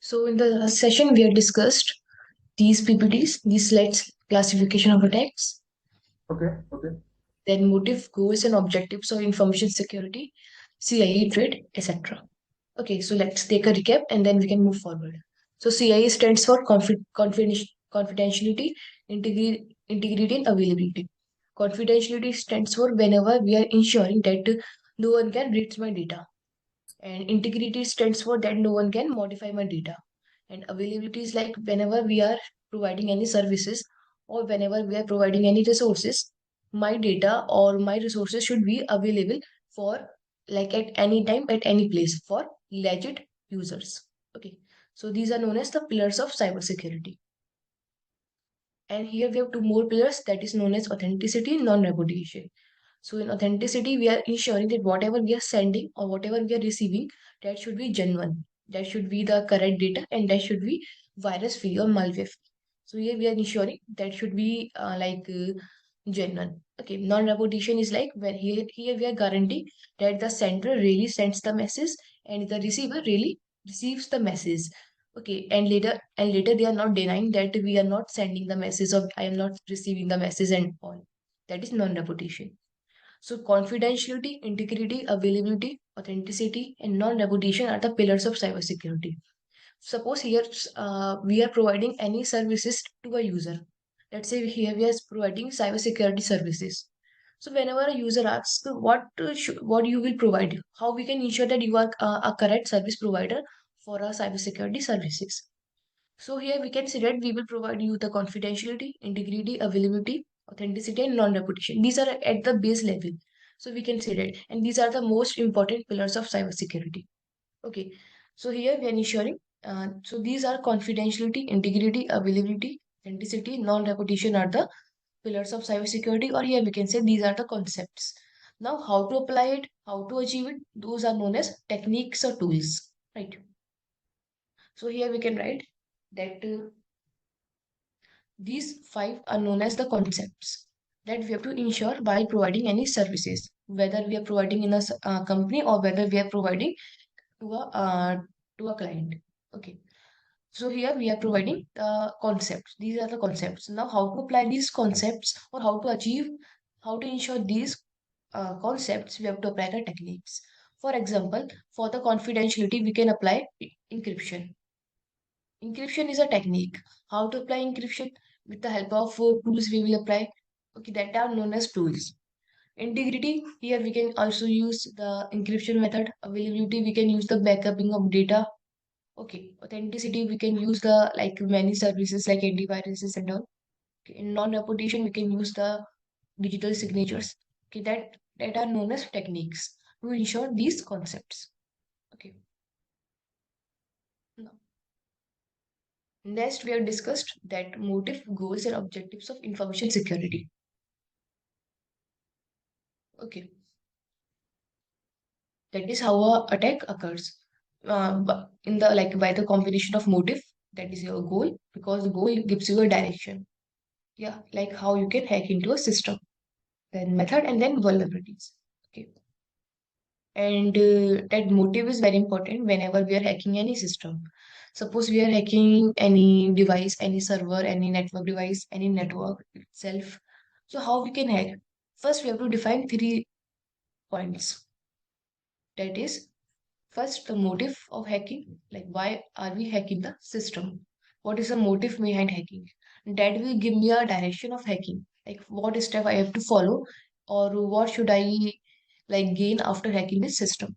So in the last session, we had discussed these PPTs, these slides, classification of attacks, Okay. then motive, goals, and objectives of information security, CIA trade, etc. Okay, so let's take a recap and then we can move forward. So CIA stands for confidentiality, integrity, and availability. Confidentiality stands for whenever we are ensuring that no one can read my data. And integrity stands for that no one can modify my data. And availability is like whenever we are providing any services or whenever we are providing any resources, my data or my resources should be available for like at any time, at any place for legit users. Okay. So these are known as the pillars of cybersecurity. And here we have two more pillars that is known as authenticity, non-repudiation. So in authenticity, we are ensuring that whatever we are sending or whatever we are receiving, that should be genuine. That should be the correct data and that should be virus free or malware free. So here we are ensuring that should be genuine. Okay, non-reputation is like when here we are guaranteeing that the sender really sends the message and the receiver really receives the message. Okay, and later they are not denying that we are not sending the message or I am not receiving the message and all. That is non-reputation. So confidentiality, integrity, availability, authenticity, and non-repudiation are the pillars of cybersecurity. Suppose here we are providing any services to a user. Let's say here we are providing cybersecurity services. So whenever a user asks what you will provide, how we can ensure that you are a correct service provider for our cybersecurity services. So here we can say that we will provide you the confidentiality, integrity, availability, authenticity, and non-repetition. These are at the base level. So we can say that. And these are the most important pillars of cybersecurity. Okay. So here we are ensuring. So these are confidentiality, integrity, availability, authenticity, non-repetition are the pillars of cybersecurity. Or here we can say these are the concepts. Now, how to apply it, how to achieve it, those are known as techniques or tools. Right. So here we can write that these five are known as the concepts that we have to ensure while providing any services, whether we are providing in a company or whether we are providing to a client. Okay. So here we are providing the concepts. These are the concepts. Now, how to apply these concepts or how to achieve, how to ensure these concepts, we have to apply the techniques. For example, for the confidentiality, we can apply encryption. Encryption is a technique. How to apply encryption? With the help of tools we will apply. Okay, that are known as tools. Integrity, here we can also use the encryption method. Availability, we can use the backupping of data. Okay, authenticity, we can use the like many services like antiviruses and all. Okay, in non-reputation, we can use the digital signatures. Okay, that are known as techniques to ensure these concepts. Okay. Now, next, we have discussed that motive, goals, and objectives of information security. Okay, that is how a attack occurs. In the like by the combination of motive, that is your goal, because the goal gives you a direction. Yeah, like how you can hack into a system, then method, and then vulnerabilities. Okay, and that motive is very important whenever we are hacking any system. Suppose we are hacking any device, any server, any network device, any network itself. So how we can hack? First, we have to define three points. That is, first, the motive of hacking, like why are we hacking the system? What is the motive behind hacking? That will give me a direction of hacking, like what step I have to follow, or what should I like gain after hacking this system.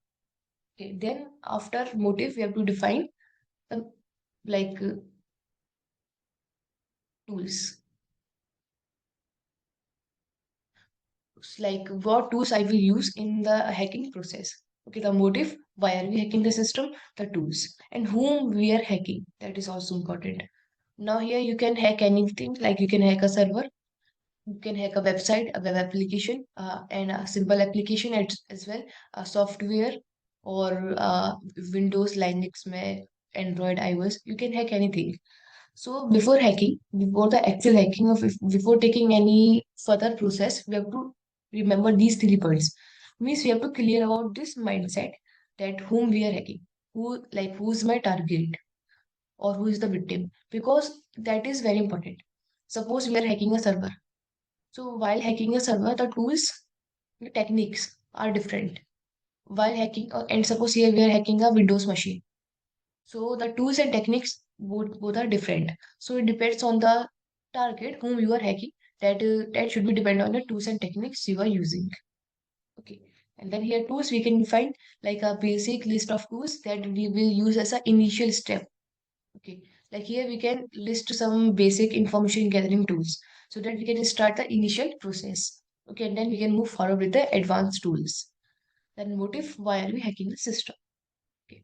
Okay, then after motive, we have to define the like tools, like what tools I will use in the hacking process. Okay, the motive, why are we hacking the system, the tools, and whom we are hacking. That is also important. Now here you can hack anything, like you can hack a server, you can hack a website, a web application, and a simple application as well, a software or Windows, Linux, Mac, Android, iOS. You can hack anything. So before hacking, before the actual hacking of before taking any further process, we have to remember these three points. Means we have to clear about this mindset that whom we are hacking, who's my target. or who is the victim, because that is very important. Suppose we are hacking a server. So while hacking a server, the tools, the techniques are different. While hacking, and suppose here we are hacking a Windows machine. So the tools and techniques both are different. So it depends on the target whom you are hacking. That should be depend on the tools and techniques you are using. Okay. And then here tools we can find like a basic list of tools that we will use as an initial step. Okay. Like here we can list some basic information gathering tools so that we can start the initial process. Okay. And then we can move forward with the advanced tools. Then motive, why are we hacking the system? Okay.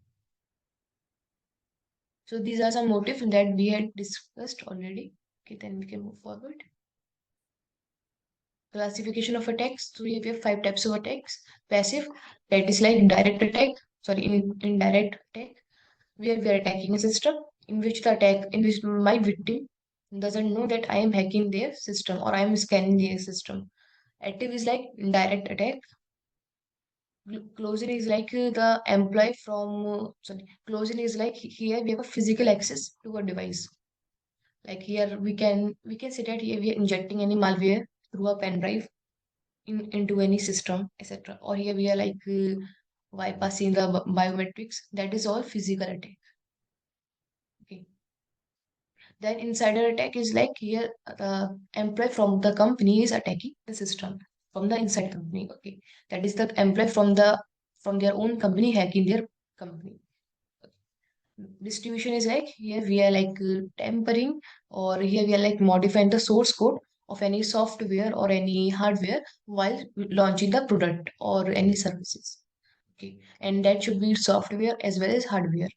So these are some motives that we had discussed already. Okay, then we can move forward. Classification of attacks. So here we have five types of attacks. Passive, that is like direct attack. Sorry, indirect attack, where we are attacking a system in which my victim doesn't know that I am hacking their system or I am scanning their system. Active is like indirect attack. Closing is like the employee from sorry. Closing is like here we have a physical access to a device. Like here we can say that here we are injecting any malware through a pen drive into any system, etc. Or here we are like bypassing the biometrics. That is all physical attack. Okay. Then insider attack is like here the employee from the company is attacking the system from the inside company. Okay. That is the employee from their own company hacking their company. Distribution is like here we are like tampering, or here we are like modifying the source code of any software or any hardware while launching the product or any services. Okay, and that should be software as well as hardware.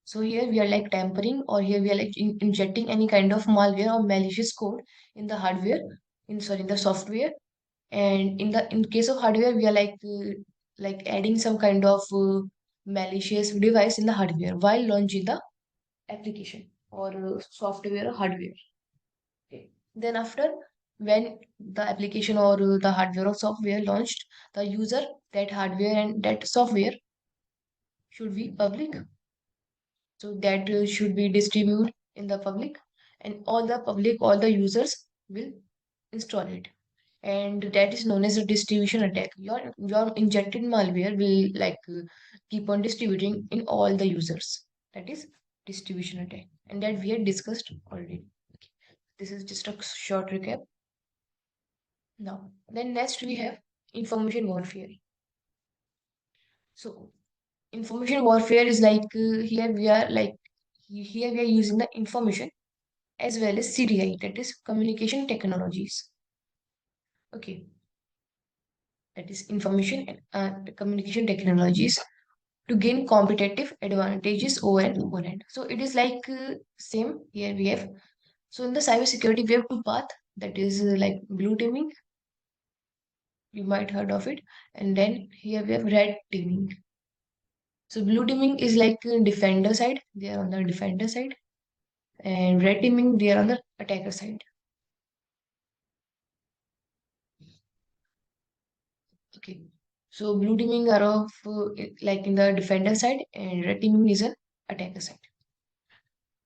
So here we are like tampering, or here we are like injecting any kind of malware or malicious code in the hardware, in the software. And in case of hardware we are like adding some kind of malicious device in the hardware while launching the application or software or hardware. Okay. Then after, when the application or the hardware or software launched, the user, that hardware and that software should be public. So that should be distributed in the public, and all the users will install it. And that is known as a distribution attack. Your injected malware will keep on distributing in all the users. That is distribution attack, and that we had discussed already. Okay. This is just a short recap. Now, then next we have information warfare. So information warfare is here we are using the information as well as CDI, that is communication technologies. Okay, that is information and communication technologies to gain competitive advantages over an opponent. So it is same here we have. So in the cybersecurity we have two path, that is like blue teaming, you might heard of it, and then here we have red teaming. So blue teaming is like defender side, they are on the defender side, and red teaming they are on the attacker side. Okay. So blue teaming are of like in the defender side, and red teaming is an attacker side.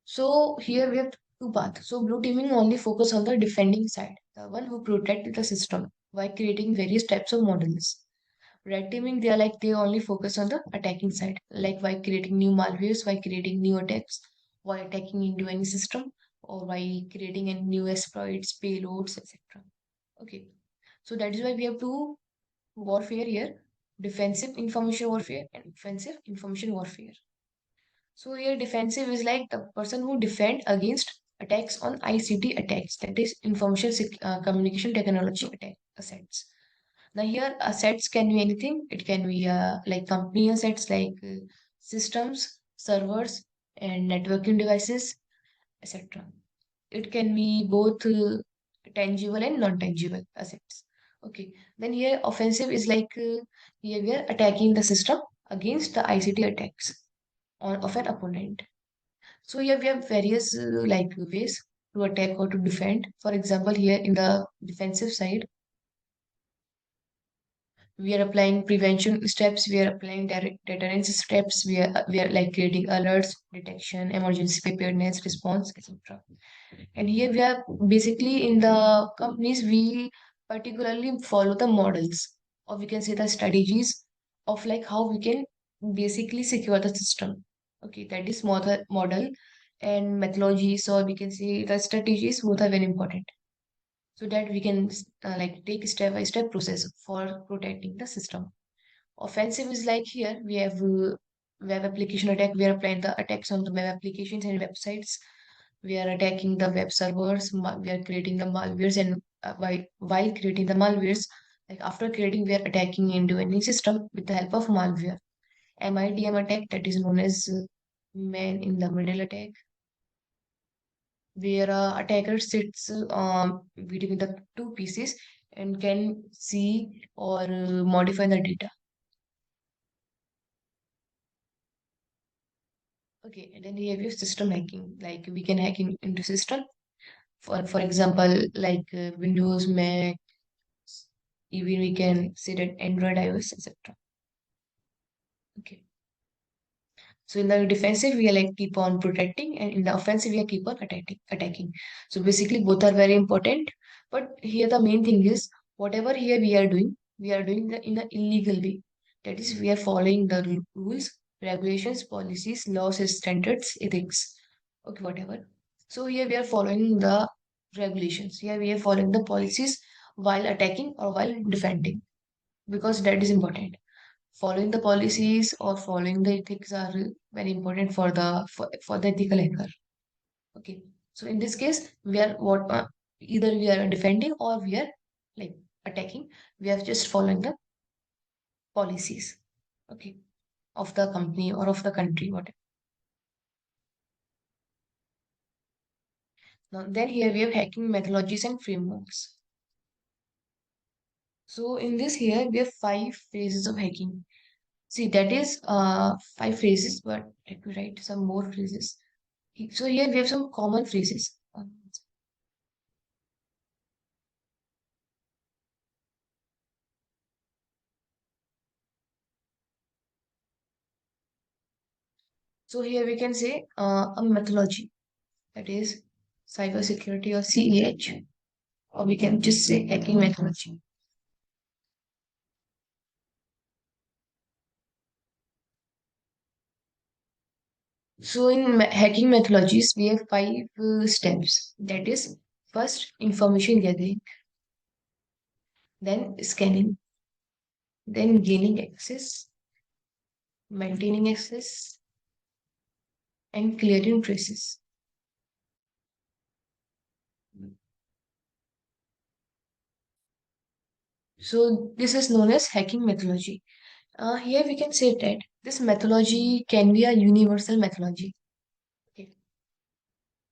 So here we have two paths. So blue teaming only focus on the defending side, the one who protect the system by creating various types of models. Red teaming, they only focus on the attacking side, like by creating new malwares, by creating new attacks, by attacking into any system, or by creating any new exploits, payloads, etc. Okay. So that is why we have two warfare here: defensive information warfare and offensive information warfare. So here defensive is like the person who defend against attacks on ICT attacks, that is communication technology attack assets. Now here assets can be anything. It can be like company assets like systems, servers, and networking devices, etc. It can be both tangible and non-tangible assets. Okay. Then here offensive is here we are attacking the system against the ICT attacks of an opponent. So here we have various ways to attack or to defend. For example, here in the defensive side, We are applying prevention steps, we are applying deterrence steps, we are like creating alerts, detection, emergency preparedness, response, etc. And here we are basically in the companies, we particularly follow the models, or we can say the strategies of like how we can basically secure the system. Okay, that is model and methodologies, or we can say the strategies, both are very important, so that we can like take step by step process for protecting the system. Offensive is like here we have web application attack. We are applying the attacks on the web applications and websites. We are attacking the web servers. We are creating the malwares, and while creating the malwares, like after creating, we are attacking into any system with the help of malware. MIDM attack, that is known as man in the middle attack, where a attacker sits between the two pieces and can see or modify the data. Okay, and then here we have system hacking. Like we can hack into system. For example, like Windows, Mac, even we can say that Android, iOS, etc. Okay. So in the defensive, we are like keep on protecting, and in the offensive, we are keep on attacking. So basically, both are very important. But here the main thing is whatever here we are doing the in the illegal way. That is, we are following the rules, regulations, policies, laws, standards, ethics. Okay, whatever. So here we are following the regulations. Here we are following the policies while attacking or while defending, because that is important. Following the policies or following the ethics are very important for the ethical hacker. Okay, so in this case we are what either we are defending or we are like attacking. We are just following the policies, okay, of the company or of the country, whatever. Now then here we have hacking methodologies and frameworks. So in this here we have five phases of hacking. See, that is five phrases, but let me write some more phrases. So here we have some common phrases. So here we can say a methodology, that is cybersecurity or CEH, or we can just say hacking methodology. So in hacking methodologies, we have five steps. That is first information gathering, then scanning, then gaining access, maintaining access, and clearing traces. So this is known as hacking methodology. Here we can say that this methodology can be a universal methodology. Okay.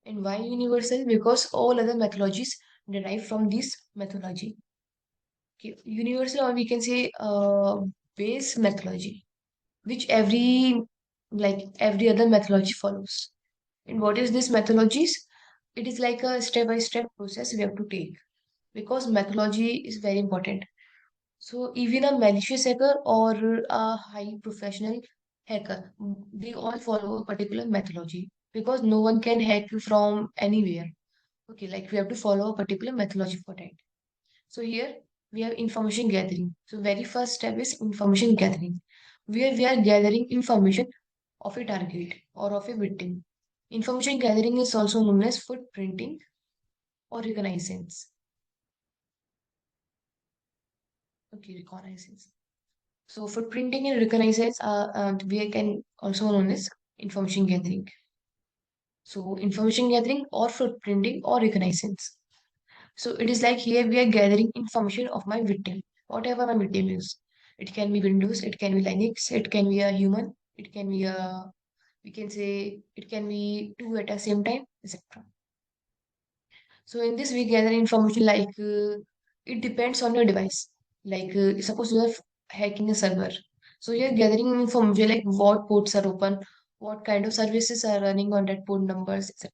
And why universal? Because all other methodologies derive from this methodology. Okay. Universal, or we can say base methodology, which every other methodology follows. And what is this methodologies? It is like a step-by-step process we have to take, because methodology is very important. So even a malicious hacker or a high professional hacker, they all follow a particular methodology, because no one can hack you from anywhere. Okay, like we have to follow a particular methodology for that. So here we have information gathering. So very first step is information gathering, where we are gathering information of a target or of a victim. Information gathering is also known as footprinting or reconnaissance. Okay, reconnaissance. So footprinting and reconnaissance are we can also known as information gathering. So information gathering or footprinting or reconnaissance. So it is like here we are gathering information of my victim, whatever my victim is. It can be Windows, it can be Linux, it can be a human, it can be a, we can say it can be two at the same time, etc. So in this we gather information like it depends on your device. Like suppose you are hacking a server. So you're gathering information like what ports are open, what kind of services are running on that port numbers, etc.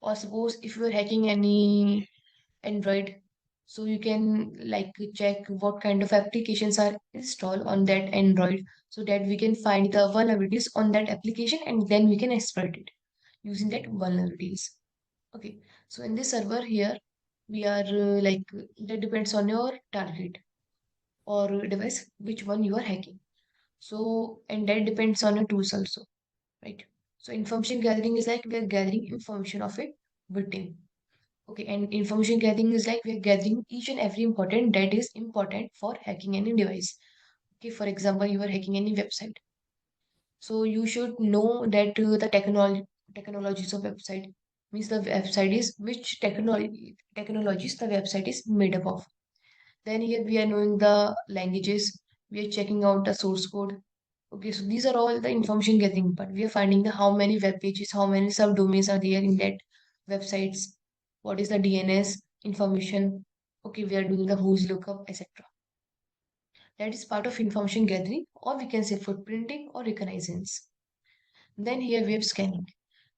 Or suppose if you are hacking any Android, So you can like check what kind of applications are installed on that Android so that we can find the vulnerabilities on that application and then we can exploit it using that vulnerabilities. Okay, so in this server here, we are that depends on your target or device, which one you are hacking. So, and that depends on your tools also, right? So information gathering is like we are gathering information of a victim. Okay, and information gathering is like we are gathering each and every important that is important for hacking any device. Okay, for example, you are hacking any website. So you should know that the technologies of website means the website is which technologies the website is made up of. Then here we are knowing the languages. We are checking out the source code. Okay, so these are all the information gathering, but we are finding the how many web pages, how many subdomains are there in that websites, what is the DNS information. Okay, we are doing the who's lookup, etc. That is part of information gathering, or we can say footprinting or reconnaissance. Then here we have scanning.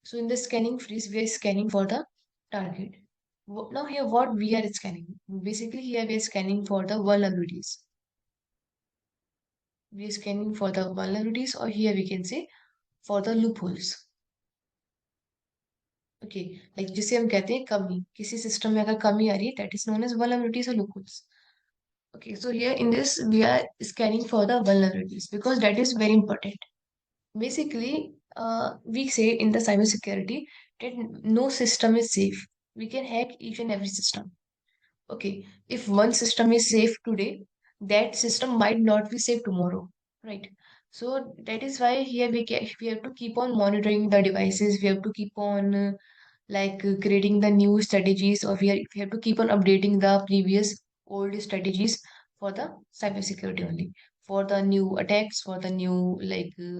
So in the scanning phase, we are scanning for the target. Now here what we are scanning. Basically here we are scanning for the vulnerabilities. We are scanning for the vulnerabilities or here we can say for the loopholes. Okay like जिसे हम कहते हैं कमी किसी system में अगर कमी आ रही है that is known as vulnerabilities or loopholes. Okay, so here in this we are scanning for the vulnerabilities because that is very important. Basically, we say in the cybersecurity that no system is safe. We can hack each and every system. Okay, if one system is safe today, that system might not be safe tomorrow, right? So that is why here we have to keep on monitoring the devices. We have to keep on creating the new strategies, or we have to keep on updating the previous old strategies for the cybersecurity only, for the new attacks, for the new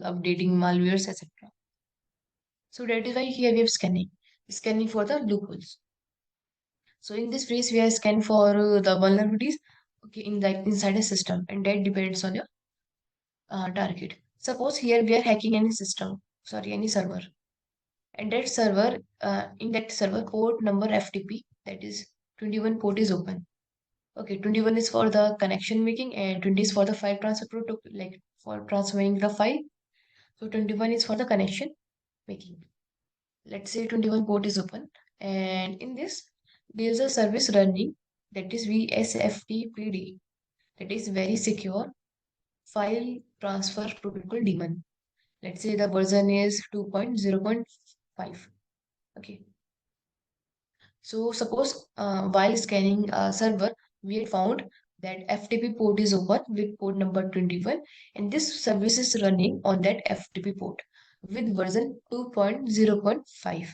updating malwares, etc. So that is why here we have scanning for the loopholes. So in this phase, we are scanning for the vulnerabilities, okay, in the inside a system, and that depends on your target. Suppose here we are hacking any system, sorry, any server, and that server, in that server, port number FTP, that is 21 port is open. Okay, 21 is for the connection making, and 20 is for the file transfer protocol, like for transferring the file. So 21 is for the connection making. Let's say 21 port is open, and in this there is a service running that is VSFTPD, that is very secure file transfer protocol daemon. Let's say the version is 2.0.5. Okay, so suppose while scanning a server we had found that FTP port is open with port number 21, and this service is running on that FTP port with version 2.0.5.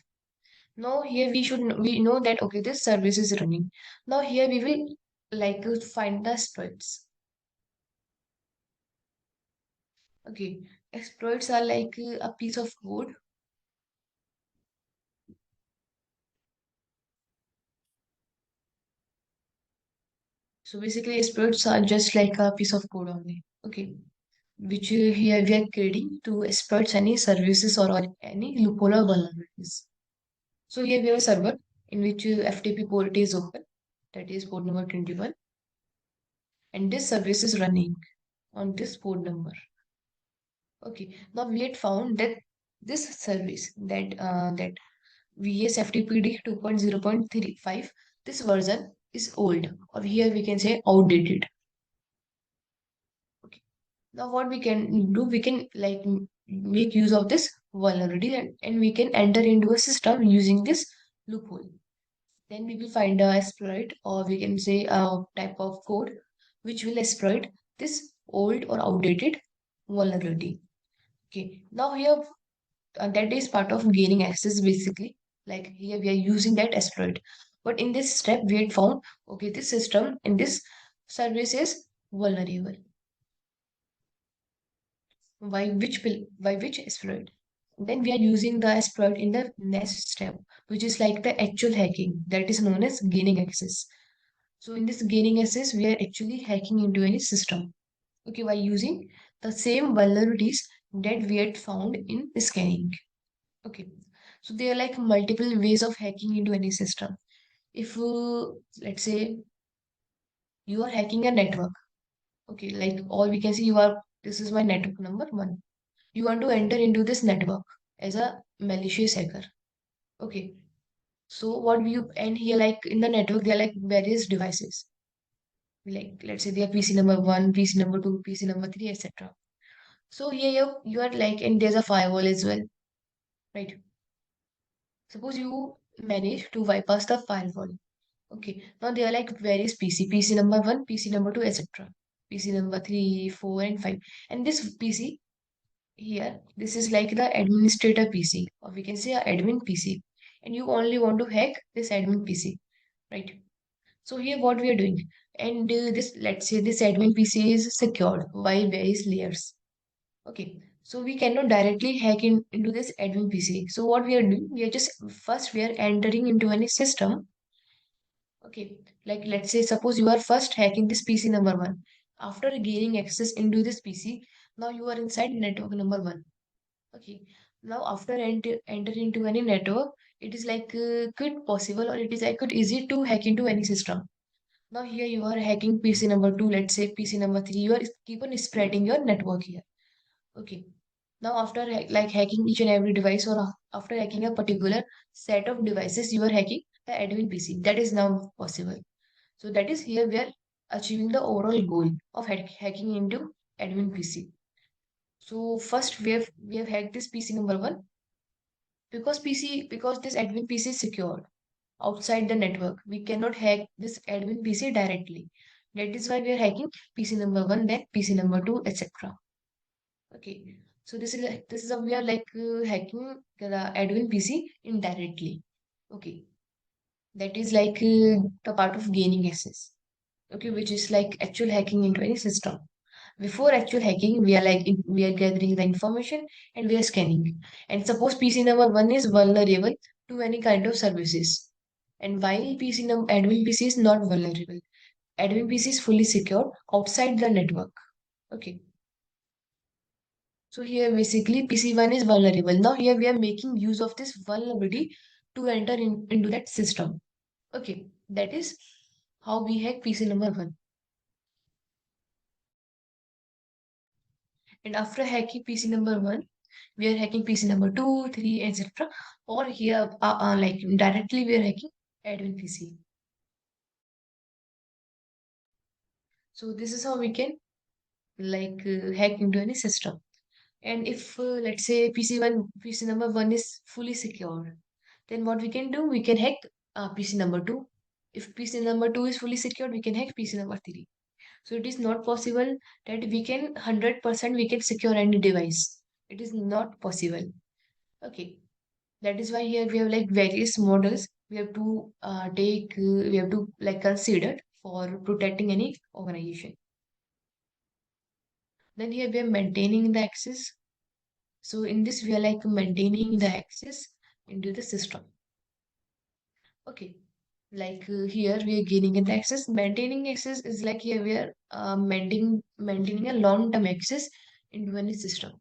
Now here we know that okay, this service is running. Now here we will find the exploits. Okay, exploits are like a piece of code. So basically exploits are just like a piece of code only. Okay, which here we are creating to exploit any services or any loophole or vulnerabilities. So here we have a server in which FTP port is open, that is port number 21, and this service is running on this port number. Okay, now we had found that this service that VSFTPD 2.0.35, this version is old, or here we can say outdated. Okay, now what we can do, we can make use of this vulnerability, and we can enter into a system using this loophole. Then we will find a exploit, or we can say a type of code which will exploit this old or outdated vulnerability. Okay, now here that is part of gaining access basically. Like here we are using that exploit. But in this step, we had found okay, this system in this service is vulnerable. By which exploit? Then we are using the exploit in the next step, which is like the actual hacking that is known as gaining access. So in this gaining access, we are actually hacking into any system. Okay, by using the same vulnerabilities that we had found in scanning. Okay, so there are like multiple ways of hacking into any system. If let's say You are hacking a network. Okay, like all we can see, you are, this is my network number one. You want to enter into this network as a malicious hacker. Okay, so what you, and here like in the network, there are like various devices. Like let's say they are PC number one, PC number two, PC number three, etc. So here you are like, and there's a firewall as well, right? Suppose you manage to bypass the firewall. Okay, now there are like various PC number one, PC number two, etc. PC number three, four, and five. And this PC here, this is like the administrator PC, or we can say a admin PC. And you only want to hack this admin PC, right? So here what we are doing, and this, let's say this admin PC is secured by various layers. Okay, so we cannot directly hack into this admin PC. So what we are doing, we are just first we are entering into any system. Okay, like let's say suppose you are first hacking this PC number one. After gaining access into this PC, now you are inside network number one. Okay, now after enter into any network, it is like quite possible, or it is like quite easy to hack into any system. Now here you are hacking PC number two, let's say PC number three. You are keep on spreading your network here. Okay. Now after like hacking each and every device, or after hacking a particular set of devices, you are hacking the admin PC. That is now possible. So that is here we are achieving the overall goal of hacking into admin PC. So first we have hacked this PC number one, because this admin PC is secured outside the network. We cannot hack this admin PC directly. That is why we are hacking PC number one, then PC number two, etc. Okay. So this is a we are like hacking the admin PC indirectly. Okay. That is like the part of gaining access. Okay, which is like actual hacking into any system. Before actual hacking, we are like we are gathering the information and we are scanning. And suppose PC number one is vulnerable to any kind of services. And while admin PC is not vulnerable, admin PC is fully secure outside the network. Okay. So here basically PC1 is vulnerable. Now here we are making use of this vulnerability to enter into that system. Okay. That is how we hack PC number one. And after hacking PC number one, we are hacking PC number two, three, etc. Or here, like directly we are hacking admin PC. So this is how we can like hack into any system. And if let's say PC number one is fully secure, then what we can do, we can hack PC number two. If PC number two is fully secured, we can hack PC number three. So it is not possible that we can 100% we can secure any device. It is not possible. Okay. That is why here we have like various models we have to we have to like consider for protecting any organization. Then here we are maintaining the access. So in this we are like maintaining the access into the system. Okay. Like here we are gaining the access. Maintaining access is like here we are maintaining a long-term access into any system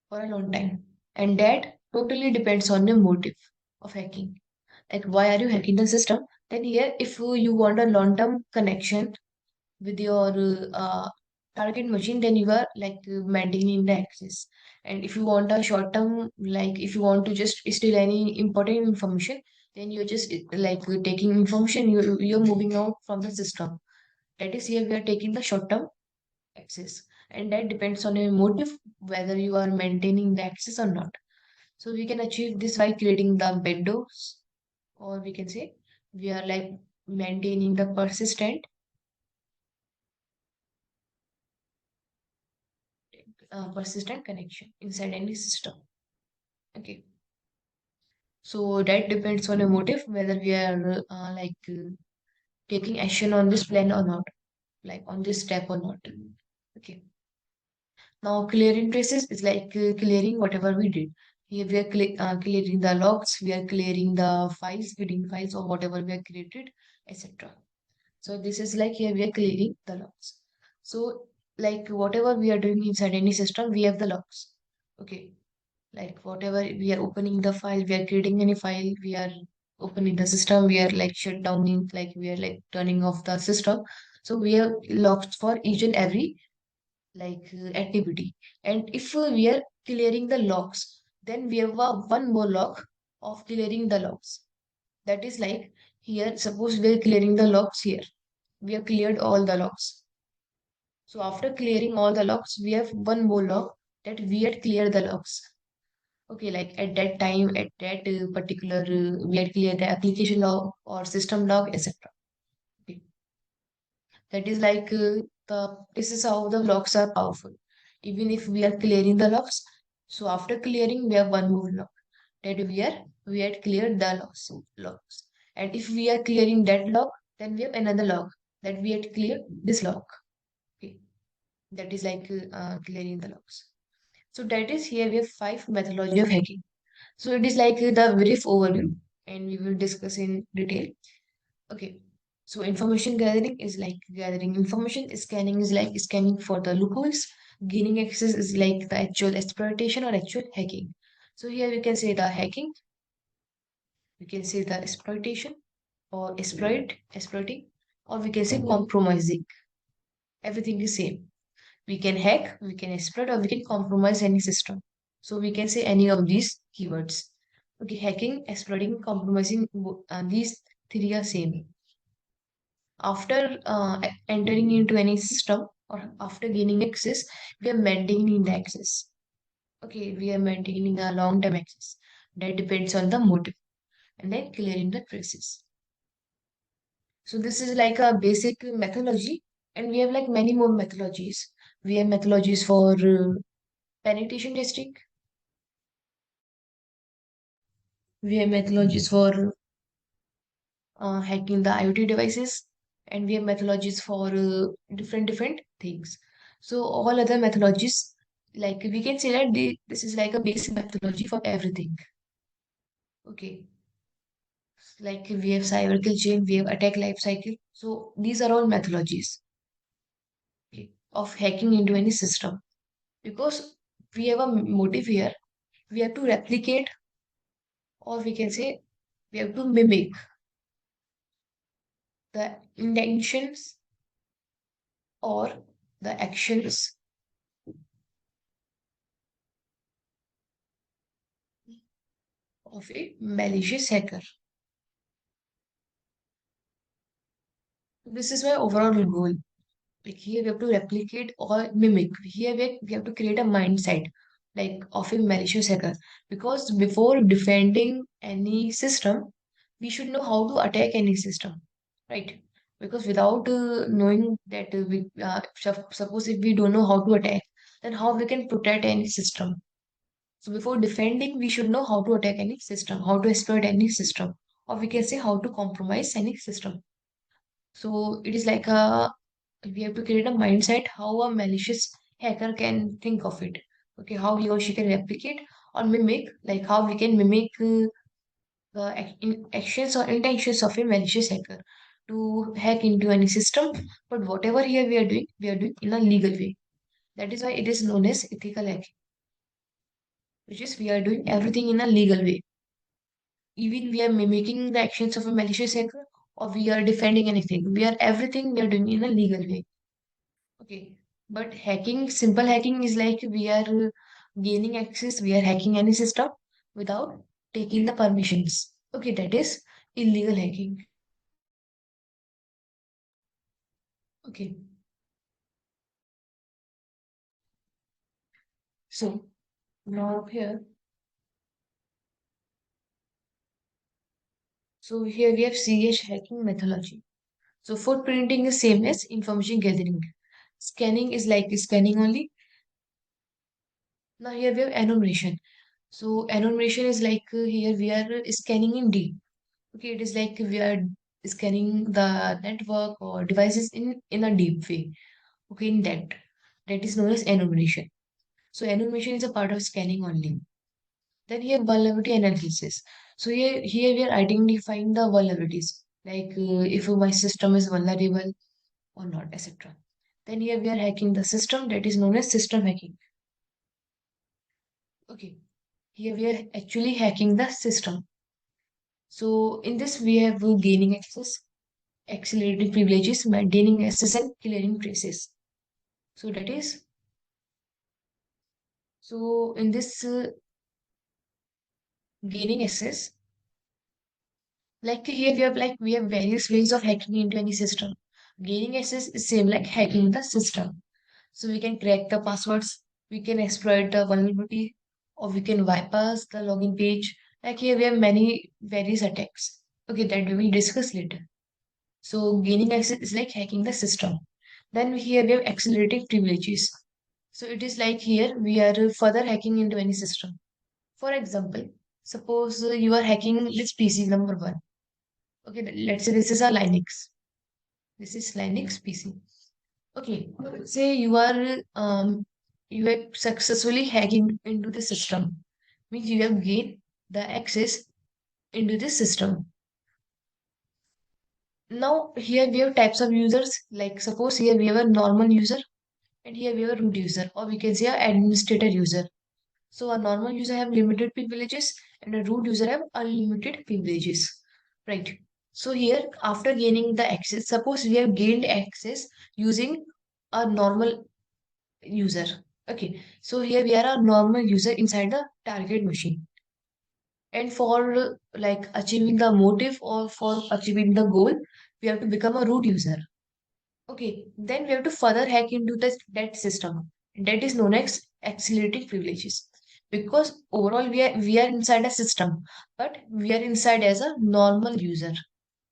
for a long time. And that totally depends on the motive of hacking. Like why are you hacking the system? Then here if you want a long-term connection with your target machine, then you are like maintaining the access. And if you want a short term, like if you want to just steal any important information, then you're just like taking information, you're moving out from the system. That is here we are taking the short term access, and that depends on your motive whether you are maintaining the access or not. So we can achieve this by creating the windows, or we can say we are like maintaining the persistent connection inside any system. Okay. So that depends on a motive whether we are taking action on this plan or not, like on this step or not. Okay. Now clearing traces is like clearing whatever we did. Here we are clearing the logs, we are clearing the files, hidden files or whatever we have created, etc. So this is like here we are clearing the logs. So like whatever we are doing inside any system, we have the logs. Okay. Like whatever we are opening the file, we are creating any file, we are opening the system, we are like shut downing, like we are like turning off the system. So we have locks for each and every activity. And if we are clearing the logs, then we have one more log of clearing the logs. That is like here, suppose we are clearing the logs here. We have cleared all the logs. So after clearing all the logs, we have one more log that we had cleared the logs. Okay, like at that time, at that particular, we had cleared the application log or system log, etc. Okay. That is the this is how the logs are powerful. Even if we are clearing the logs, so after clearing, we have one more log that we had cleared the logs. And if we are clearing that log, then we have another log that we had cleared this log. Okay, that is clearing the logs. So that is here we have five methodology of hacking. So it is the brief overview, and we will discuss in detail. Okay. So information gathering is like gathering information. Scanning is like scanning for the loopholes. Gaining access is like the actual exploitation or actual hacking. So here we can say the hacking, we can say the exploitation or exploiting, or we can say compromising. Everything is same. We can hack, we can exploit, or we can compromise any system. So we can say any of these keywords. Okay, hacking, exploiting, compromising, these three are same. After entering into any system or after gaining access, we are maintaining the access. Okay, we are maintaining a long-term access. That depends on the motive and then clearing the traces. So this is like a basic methodology, and we have like many more methodologies. We have methodologies for penetration testing. We have methodologies for hacking the IoT devices, and we have methodologies for different things. So all other methodologies, like we can say that this is like a basic methodology for everything. Okay, like we have cyber kill chain, we have attack life cycle. So these are all methodologies, okay, of hacking into any system, because we have a motive here. We have to replicate, or we can say we have to mimic the intentions or the actions of a malicious hacker. This is my overall goal. Like here we have to replicate or mimic. Here we have to create a mindset like of a malicious hacker. Because before defending any system, we should know how to attack any system, right? Because without knowing that suppose if we don't know how to attack, then how we can protect any system? So before defending, we should know how to attack any system, how to exploit any system, or we can say how to compromise any system. So it is like a we have to create a mindset how a malicious hacker can think of it. Okay, how he or she can replicate or mimic, like how we can mimic the actions or intentions of a malicious hacker to hack into any system. But whatever here we are doing in a legal way. That is why it is known as ethical hacking, which is we are doing everything in a legal way. Even we are mimicking the actions of a malicious hacker or we are defending anything. We are everything we are doing in a legal way. Okay. But hacking, simple hacking is like we are gaining access, we are hacking any system without taking the permissions. Okay, that is illegal hacking. Okay. So now here, so here we have CH hacking methodology. So footprinting is same as information gathering. Scanning is like scanning only. Now here we have enumeration. So enumeration is here we are scanning in deep. Okay, it is like we are scanning the network or devices in a deep way. Okay, in that is known as enumeration. So enumeration is a part of scanning only. Then here vulnerability analysis. So here we are identifying the vulnerabilities, if my system is vulnerable or not, etc. Then here we are hacking the system, that is known as system hacking. Okay, here we are actually hacking the system. So in this we have gaining access, accelerating privileges, maintaining access, and clearing traces. So that is so in this gaining access, like here we have various ways of hacking into any system. Gaining access is same like hacking the system. So we can crack the passwords, we can exploit the vulnerability, or we can bypass the login page. Like here we have many various attacks. Okay, that we will discuss later. So gaining access is like hacking the system. Then here we have accelerating privileges. So it is like here we are further hacking into any system. For example, suppose you are hacking this PC number one. Okay, let's say this is a Linux. This is Linux PC. Okay, say you are successfully hacking into the system. Means you have gained the access into the system. Now here we have types of users. Like suppose here we have a normal user and here we have a root user, or we can say a administrator user. So a normal user have limited privileges and a root user have unlimited privileges. Right. So here after gaining the access, suppose we have gained access using a normal user. Okay. So here we are a normal user inside the target machine. And for like achieving the motive or for achieving the goal, we have to become a root user. Okay, then we have to further hack into that system. That is known as accelerated privileges. Because overall we are inside a system, but we are inside as a normal user,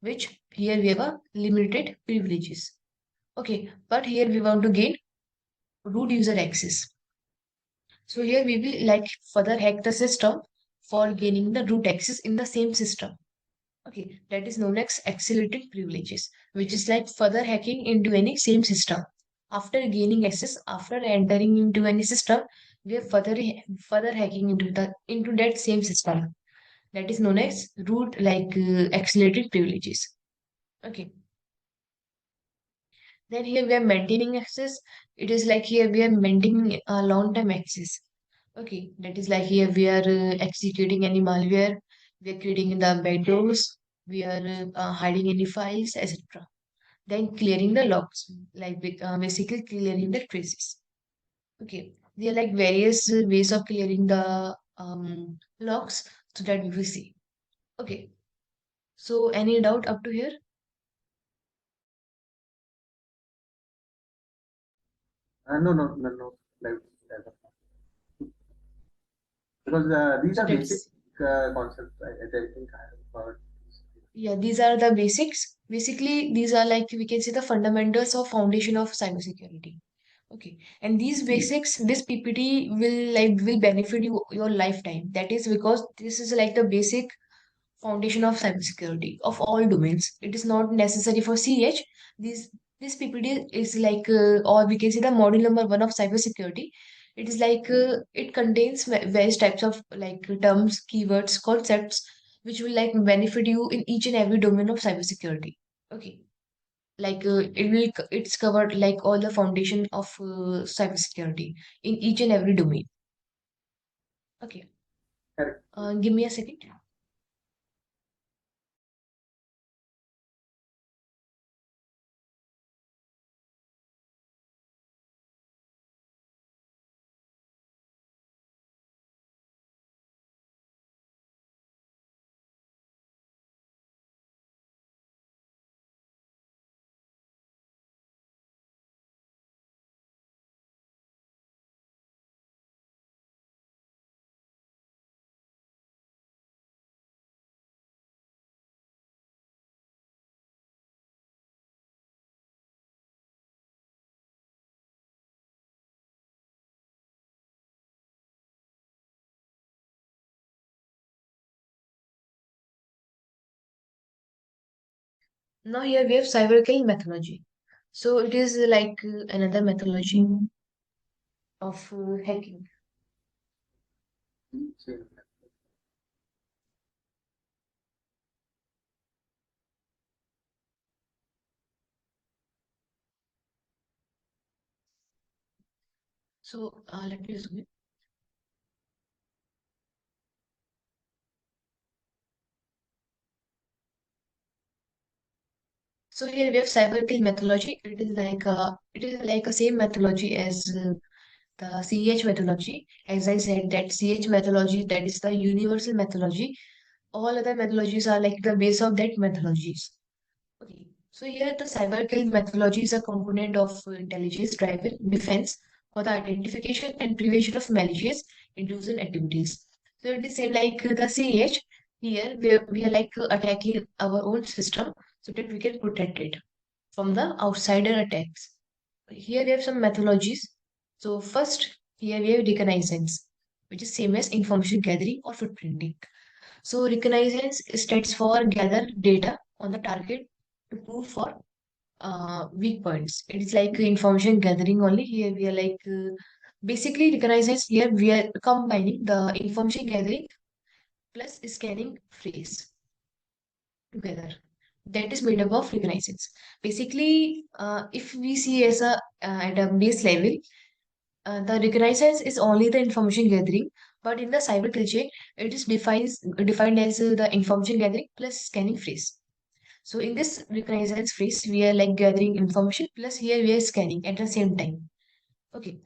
which here we have a limited privileges. Okay, but here we want to gain root user access. So here we will like further hack the system for gaining the root access in the same system. Okay, that is known as accelerated privileges, which is like further hacking into any same system. After gaining access, after entering into any system, we are further hacking into that same system. That is known as root accelerated privileges. Okay. Then here we are maintaining access. It is like here we are maintaining a long term access. Okay, that is like here we are executing any malware, we are creating the backdoors, we are hiding any files, etc. Then clearing the logs, basically clearing the traces. Okay, there are like various ways of clearing the logs so that we will see. Okay, so any doubt up to here? No, no, no, no. Like, uh, because these So are basic that's concepts. I think I have heard. yeah, these are the basics. Basically, these are like we can say the fundamentals or foundation of cybersecurity. Okay, and these basics, this PPT will benefit you your lifetime. That is because this is like the basic foundation of cybersecurity of all domains. It is not necessary for CH. This PPT is or we can say the module number one of cybersecurity. It is it contains various types of like terms, keywords, concepts, which will like benefit you in each and every domain of cybersecurity. Okay, it's covered like all the foundation of cybersecurity in each and every domain. Okay, Correct. give me a second. Now here we have cyber killing methodology. So it is another methodology of hacking. Same. So let me zoom in. So here we have cyber kill methodology. It is like a same methodology as the CH methodology. As I said, that CH methodology, that is the universal methodology. All other methodologies are like the base of that methodologies. Okay. So here the cyber kill methodology is a component of intelligence driven defense for the identification and prevention of malicious intrusion activities. So it is same like the CH. Here we are like attacking our own system so that we can protect it from the outsider attacks. Here we have some methodologies. So first, here we have reconnaissance, which is same as information gathering or footprinting. So reconnaissance stands for gather data on the target to prove for weak points. It is like information gathering only. Here we are like basically reconnaissance. Here we are combining the information gathering plus scanning phrase together. That is made up of reconnaissance. Basically, if we see as a at a base level, the reconnaissance is only the information gathering, but in the cyber kill chain, it is defined as the information gathering plus scanning phrase. So in this reconnaissance phrase, we are like gathering information plus here we are scanning at the same time. Okay,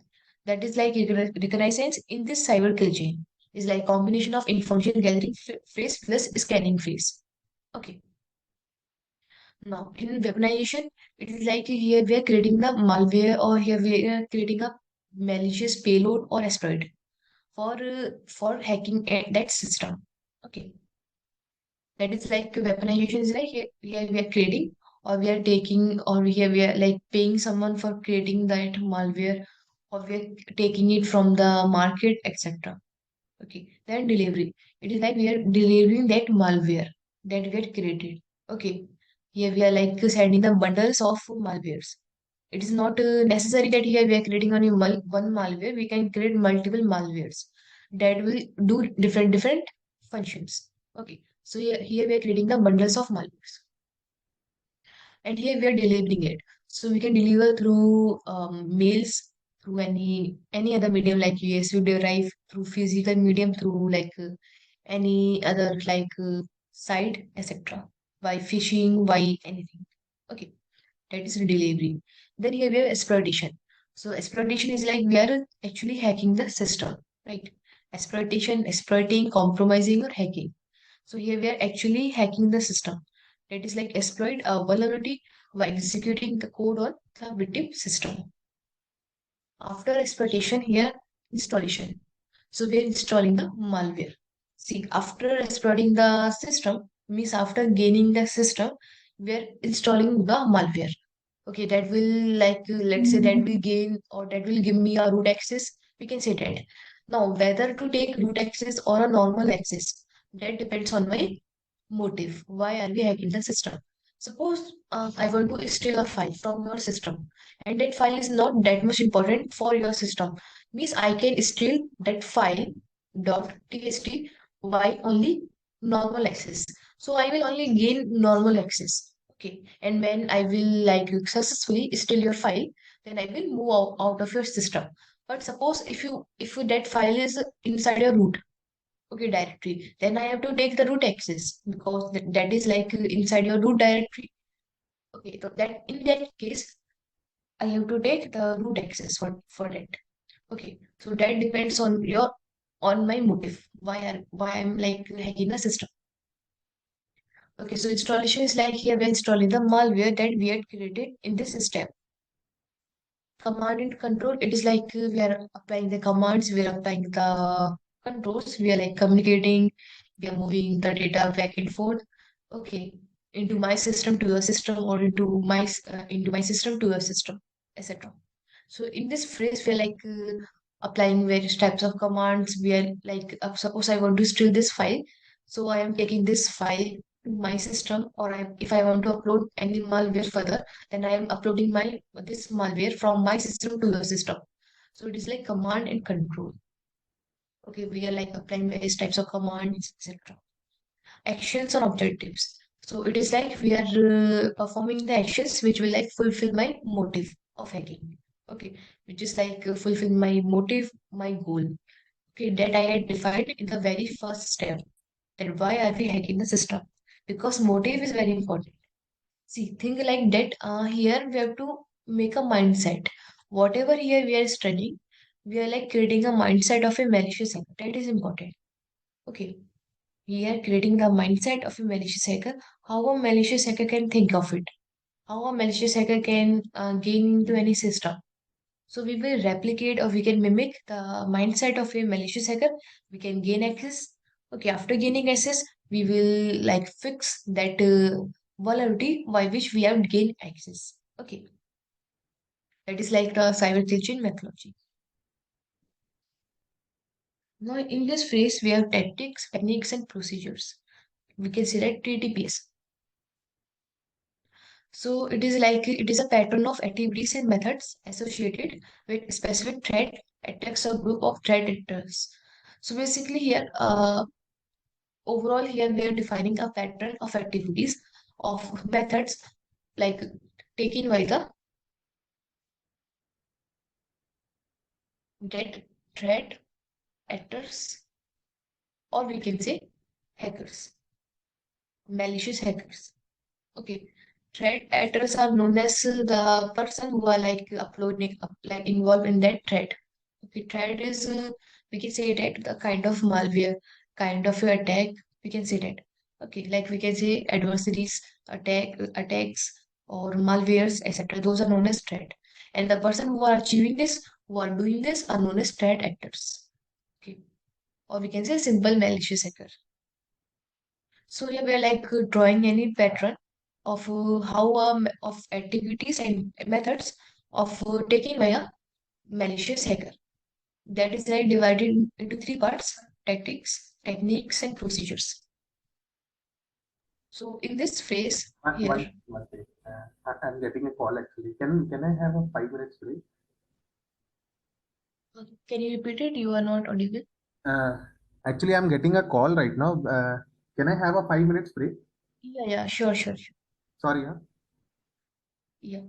that is like reconnaissance in this cyber kill chain is like combination of information gathering phrase plus scanning phrase. Okay, now in weaponization, it is like here we are creating the malware or here we are creating a malicious payload or exploit for hacking that system. Okay, that is like weaponization is like here we are creating or we are taking or here we are like paying someone for creating that malware or we are taking it from the market, etc. Okay, then delivery. It is like we are delivering that malware that get created. Okay, here we are like sending the bundles of malwares. It is not necessary that here we are creating only one malware. We can create multiple malwares that will do different functions. Okay, so here we are creating the bundles of malwares, and here we are delivering it. So we can deliver through mails, through any other medium like USB drive, through physical medium, through like any other like site, etc. By phishing, by anything. Okay, that is delivery. Then here we have exploitation. So exploitation is like we are actually hacking the system, right? Exploitation, exploiting, compromising, or hacking. So here we are actually hacking the system. That is like exploit a vulnerability by executing the code on the victim system. After exploitation, here installation. So we are installing the malware. See, after exploiting the system, means after gaining the system, we are installing the malware. Okay, that will like let's say that will gain or that will give me a root access. We can say that. Now, whether to take root access or a normal access, that depends on my motive. Why are we hacking the system? Suppose I want to steal a file from your system, and that file is not that much important for your system. Means I can steal that file .txt by only normal access. So I will only gain normal access. Okay, and when I will like successfully steal your file, then I will move out of your system. But suppose if that file is inside your root, okay, directory, then I have to take the root access because that is like inside your root directory. Okay, so that in that case, I have to take the root access for that. Okay, so that depends on my motive. Why I'm like hacking the system. Okay, so installation is like here we're installing the malware that we had created in this step. Command and control, it is like we are applying the commands, we are applying the controls, we are like communicating, we are moving the data back and forth. Okay, into my system to your system or into my system to your system, etc. So in this phrase, we are like applying various types of commands. We are like, suppose I want to steal this file, so I am taking this file to my system, or if I want to upload any malware further, then I am uploading my this malware from my system to your system. So it is like command and control. Okay, we are like applying various types of commands, etc. Actions or objectives. So it is like we are performing the actions which will like fulfill my motive of hacking. Okay, which is like fulfill my motive, my goal. Okay, that I had defined in the very first step. That why are we hacking the system? Because motive is very important. See, think like that. Here we have to make a mindset. Whatever here we are studying, we are like creating a mindset of a malicious hacker. That is important. Okay. We are creating the mindset of a malicious hacker. How a malicious hacker can think of it. How a malicious hacker can gain into any system. So we will replicate or we can mimic the mindset of a malicious hacker. We can gain access. Okay, after gaining access, we will like fix that vulnerability by which we have gained access. Okay, that is like the cyber chain methodology. Now in this phase, we have tactics, techniques, and procedures. We can say that TTPS. So it is like it is a pattern of activities and methods associated with specific threat attacks or group of threat actors. So basically here, overall here we are defining a pattern of activities of methods like taken by the dead threat actors, or we can say hackers, malicious hackers. Okay. Threat actors are known as the person who are like uploading, like involved in that threat. Okay, threat is, we can say that the kind of malware, kind of a attack, we can say that. Okay, like we can say adversaries, attacks, or malwares, etc. Those are known as threat. And the person who are achieving this, who are doing this, are known as threat actors. Okay, or we can say simple malicious hacker. So here we are like drawing any pattern of how of activities and methods of taken by a malicious hacker. That is like divided into three parts: tactics, techniques, and procedures. So in this phase here, One thing. I'm getting a call actually. Can I have a 5 minutes break? can you repeat it? You are not audible. Uh, Actually, I'm getting a call right now. Can I have a 5 minutes break? Yeah, yeah, sure, sure, sure. Sorry, huh? Yeah.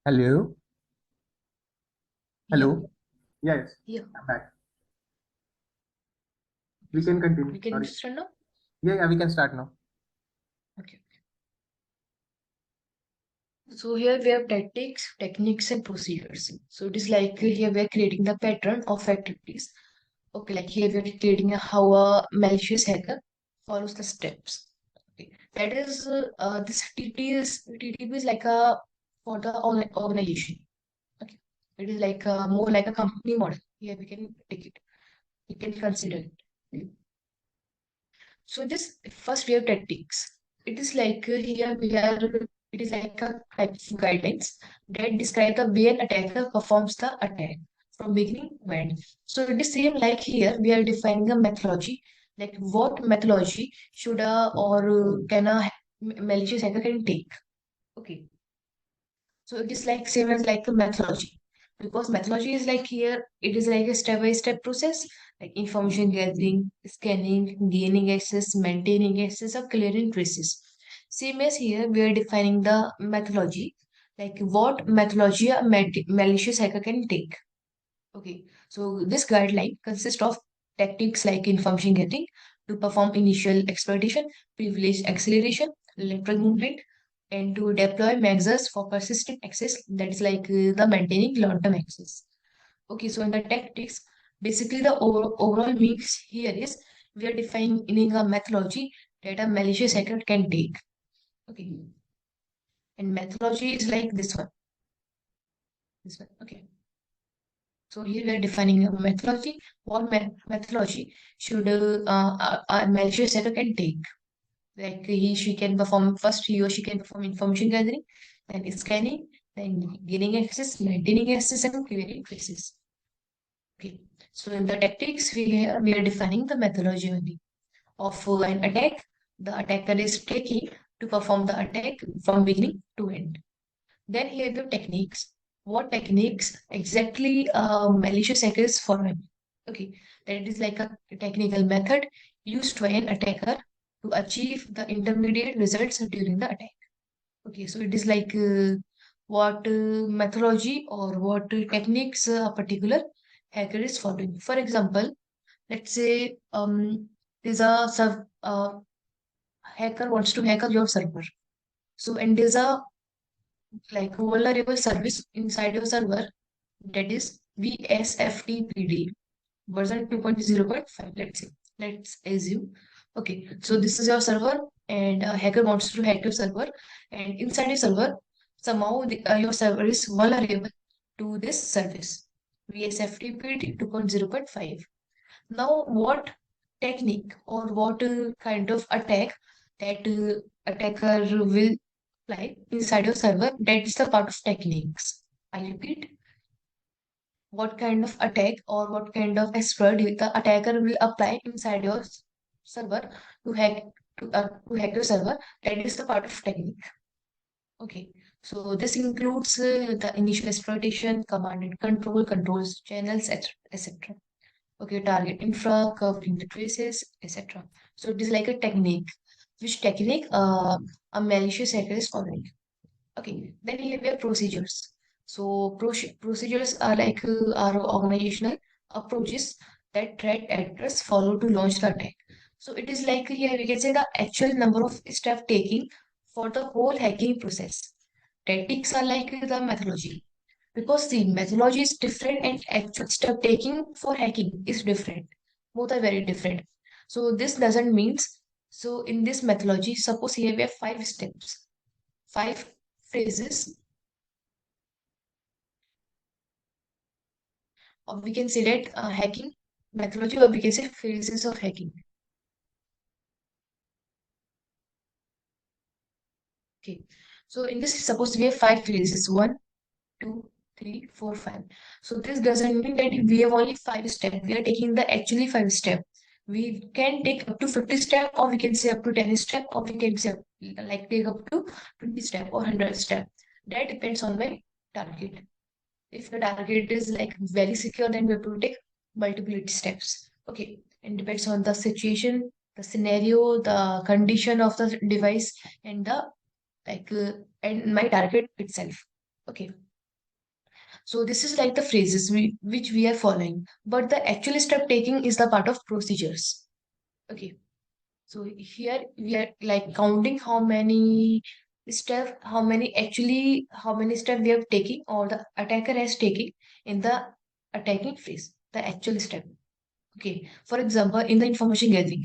Hello. Yeah, Hello. Yes, yeah. I'm back. Okay, We so can continue. we can Sorry. start now. Yeah, we can start now. Okay. So here we have tactics, techniques, and procedures. So it is like here we are creating the pattern of activities. Okay, like here we are creating how a malicious hacker follows the steps. Okay, that is this TTP is like a for the organization. Okay, it is like more like a company model. Here we can take it. We can consider it. Okay. So this first we have tactics. It is like here we are. It is like a type of guidelines that describe the way an attacker performs the attack from beginning to end. So it is same like here we are defining a methodology, like what methodology should a or can a malicious hacker can take. Okay, so it is like same as like a methodology. Because methodology is like here, it is like a step-by-step process, like information gathering, scanning, gaining access, maintaining access, or clearing traces. Same as here, we are defining the methodology, like what methodology a malicious hacker can take. Okay, so this guideline consists of tactics like information gathering to perform initial exploitation, privileged acceleration, lateral movement, and to deploy measures for persistent access, that is like the maintaining long-term access. Okay, so in the tactics, basically the overall mix here is we are defining a methodology that a malicious hacker can take. Okay, and methodology is like this one. This one. Okay. So here we are defining a methodology. What methodology should a malicious hacker can take? Like she can perform first, he or she can perform information gathering, then scanning, then gaining access, maintaining access, and clearing traces. Okay. So in the tactics, we are defining the methodology only of an attack. The attacker is taking to perform the attack from beginning to end. Then here the techniques. What techniques exactly malicious hacker is following? Okay, that is like a technical method used by an attacker to achieve the intermediate results during the attack. Okay, so it is like what methodology or what techniques a particular hacker is following. For example, let's say there's a hacker wants to hack your server. So and there's a like vulnerable service inside your server, that is VSFTPD version 2.0.5, let's say. Let's assume. Okay, so this is your server and a hacker wants to hack your server, and inside your server, somehow your server is vulnerable to this service VSFTPD 2.0.5. Now, what technique or what kind of attack that attacker will apply inside your server? That is the part of techniques. I repeat, what kind of attack or what kind of exploit the attacker will apply inside your server to hack your server. That is the part of technique. Okay, so this includes the initial exploitation, command and control, controls, channels, etc. Okay, target infra, covering the traces, etc. So it is like a technique. Which technique a malicious hacker is following. Okay, then here we have procedures. So procedures are like our organizational approaches that threat actors follow to launch the attack. So it is like here we can say the actual number of steps taking for the whole hacking process. Tactics are like the methodology, because the methodology is different and actual step taking for hacking is different. Both are very different. So this doesn't means, so in this methodology, suppose here we have 5 steps, 5 phases, or we can say that hacking methodology, or we can say phases of hacking. Okay. So in this, suppose we have 5 phases, 1, 2, 3, 4, 5. So this doesn't mean that we have only 5 steps. We are taking the actually 5 steps. We can take up to 50 steps, or we can say up to 10 steps, or we can say like take up to 20 steps or 100 steps. That depends on my target. If the target is like very secure, then we have to take multiple steps. Okay. And depends on the situation, the scenario, the condition of the device, and the like and my target itself. Okay. So this is like the phrases which we are following, but the actual step taking is the part of procedures. Okay. So here we are like counting how many steps we have taken or the attacker has taken in the attacking phase, the actual step. Okay. For example, in the information gathering,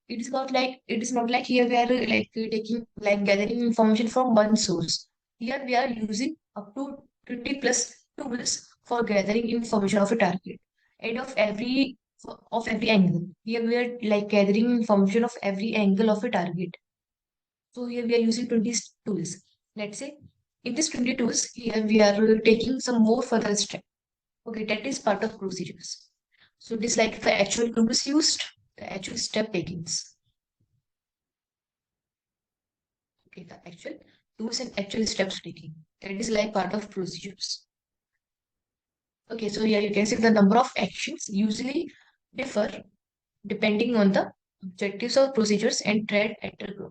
it is not like here we are taking like gathering information from one source. Here we are using up to 20 plus tools for gathering information of a target and of every angle. Here we are like gathering information of every angle of a target. So here we are using 20 tools. Let's say in this 20 tools, here we are taking some more further step. Okay, that is part of procedures. So this like the actual tools used, the actual step takings. Okay, the actual tools and actual steps taking. That is like part of procedures. Okay, so here you can see the number of actions usually differ depending on the objectives of procedures and threat actor group.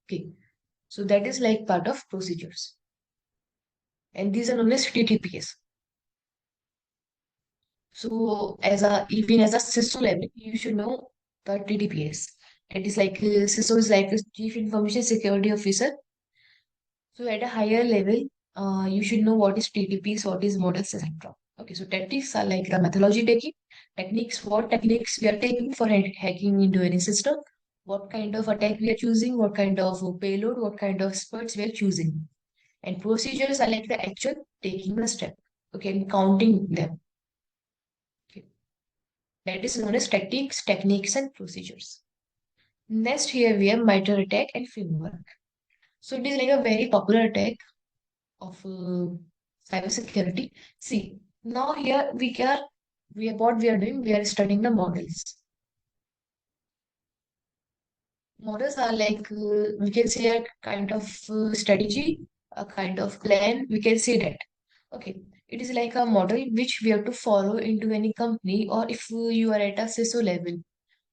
Okay, so that is like part of procedures. And these are known as TTPs. So even as a CISO level, you should know the TTPs. It is like CISO is like a Chief Information Security Officer. So at a higher level, you should know what is TTPs, what is models, etc. Okay, so tactics are like the methodology taking, techniques, what techniques we are taking for hacking into any system, what kind of attack we are choosing, what kind of payload, what kind of exploits we are choosing. And procedures are like the actual taking the step, okay, and counting them. Okay. That is known as tactics, techniques, and procedures. Next, here we have MITRE attack and framework. So it is like a very popular attack of cybersecurity. See, now here what we are doing, we are studying the models. Models are like we can say a kind of strategy, a kind of plan. We can say that. Okay, it is like a model which we have to follow into any company, or if you are at a CISO level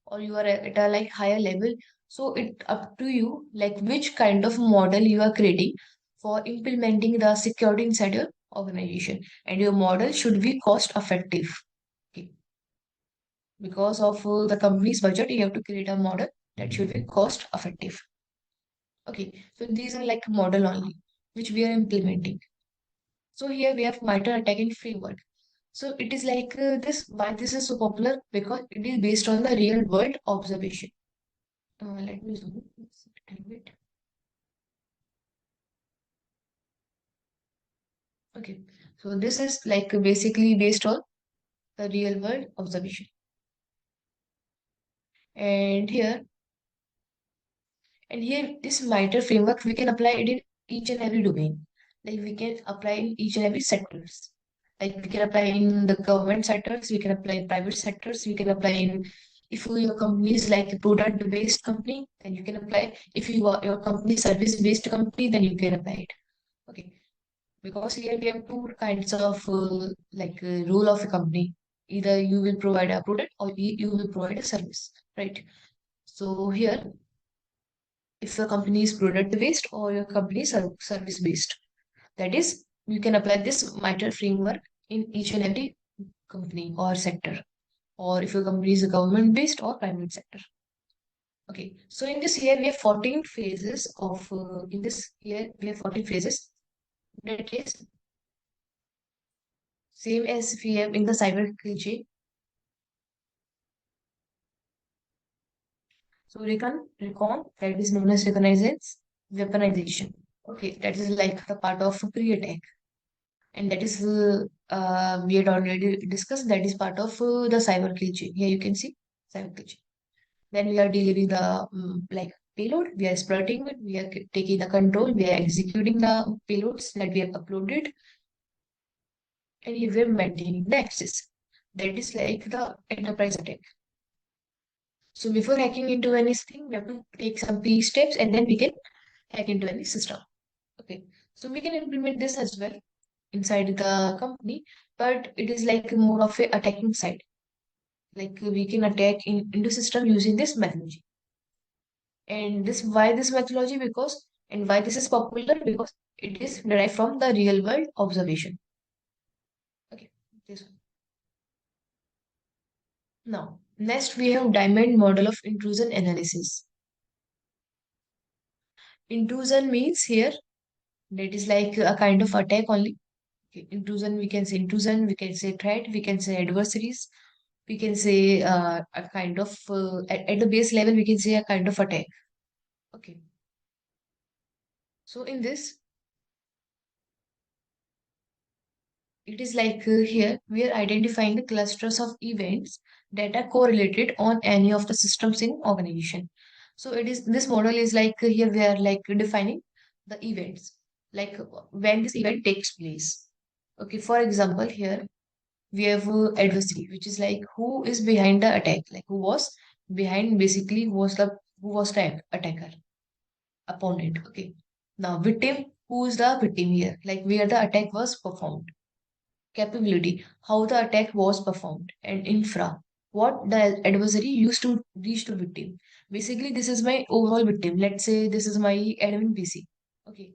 or you are at a like higher level. So it up to you like which kind of model you are creating for implementing the security inside your organization. And your model should be cost effective. Okay. Because of the company's budget, you have to create a model that should be cost effective. Okay. So these are like model only, which we are implementing. So here we have MITRE attacking framework. So it is like why this is so popular because it is based on the real world observation. Let me zoom a little bit. Okay, so this is like basically based on the real world observation. And here this MITRE framework, we can apply it in each and every domain. Like we can apply in each and every sectors. Like we can apply in the government sectors, we can apply in private sectors, we can apply in if your company is like a product based company, then you can apply. If your company service based company, then you can apply it. Okay. Because here we have two kinds of role of a company. Either you will provide a product or you will provide a service, right? So here, if your company is product based or your company is service based, that is, you can apply this MITRE framework in each and every company or sector. Or if your company is government based or private sector. Okay, so in this here we have 14 phases of in this here we have 14 phases. That is same as we have in the cyber chain. So recon, that is known as reconnaissance, weaponization. Okay, that is like the part of pre-attack. And that is, we had already discussed, that is part of the cyber kill chain. Here you can see cyber kill chain. Then we are delivering the like payload, we are exploiting it, we are taking the control, we are executing the payloads that we have uploaded, and we are maintaining the access. That is like the enterprise attack. So before hacking into anything, we have to take some key steps and then we can hack into any system. Okay. So we can implement this as well inside the company, but it is like more of a attacking side. Like we can attack into system using this methodology. And this why this methodology? Because And why this is popular? Because it is derived from the real world observation. Okay, this one. Now, next we have diamond model of intrusion analysis. Intrusion means here that is like a kind of attack only. Okay, intrusion, we can say intrusion, we can say threat, we can say adversaries, we can say a kind of at the base level we can say a kind of attack. Okay, so in this it is like here we are identifying the clusters of events that are correlated on any of the systems in organization. So it is this model is like here we are like defining the events, like when this event takes place. Okay, for example, here we have adversary, which is like who is behind the attack, like who was behind, basically who was the attacker, opponent. Okay, now victim, who is the victim here, like where the attack was performed. Capability, how the attack was performed. And infra, what the adversary used to reach to victim. Basically, this is my overall victim. Let's say this is my admin PC. Okay,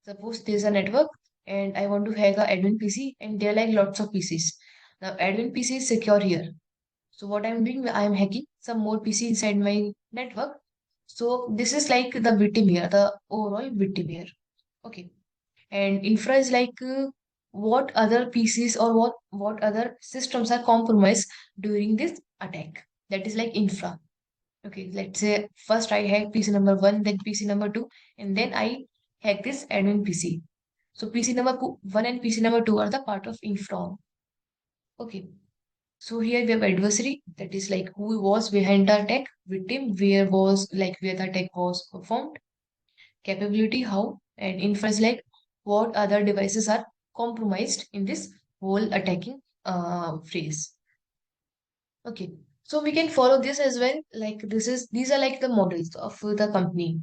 suppose there's a network and I want to hack a admin PC and there are like lots of PCs. Now, admin PC is secure here. So what I'm doing, I'm hacking some more PC inside my network. So this is like the victim here, the overall victim here. Okay, and infra is like what other PCs or what other systems are compromised during this attack. That is like infra. Okay, let's say first I hack PC number one, then PC number two, and then I hack this admin PC. So PC number one and PC number two are the part of infra. Okay, so here we have adversary, that is like who was behind the attack, victim, where the attack was performed, capability, how, and inference like what other devices are compromised in this whole attacking phase. Okay, so we can follow this as well. Like these are like the models of the company,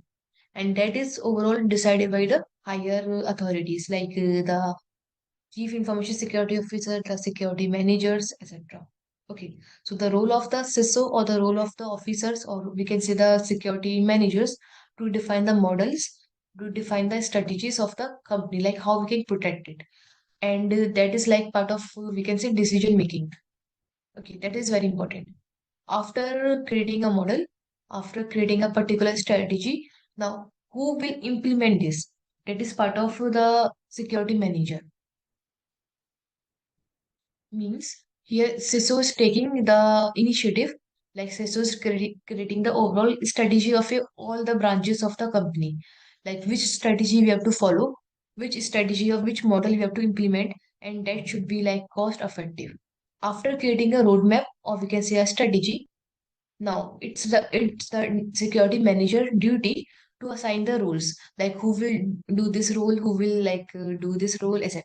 and that is overall decided by the higher authorities, like the chief information security officer, the security managers, etc. Okay, so the role of the CISO or the role of the officers, or we can say the security managers, to define the models, to define the strategies of the company, like how we can protect it. And that is like part of, we can say, decision making. Okay, that is very important. After creating a model, after creating a particular strategy, now who will implement this? That is part of the security manager. Means here CISO is taking the initiative, like CISO is creating the overall strategy of all the branches of the company, like which strategy we have to follow, which strategy of which model we have to implement, and that should be like cost effective. After creating a roadmap, or we can say a strategy, now it's the security manager duty to assign the roles, like who will do this role, who will like do this role, etc.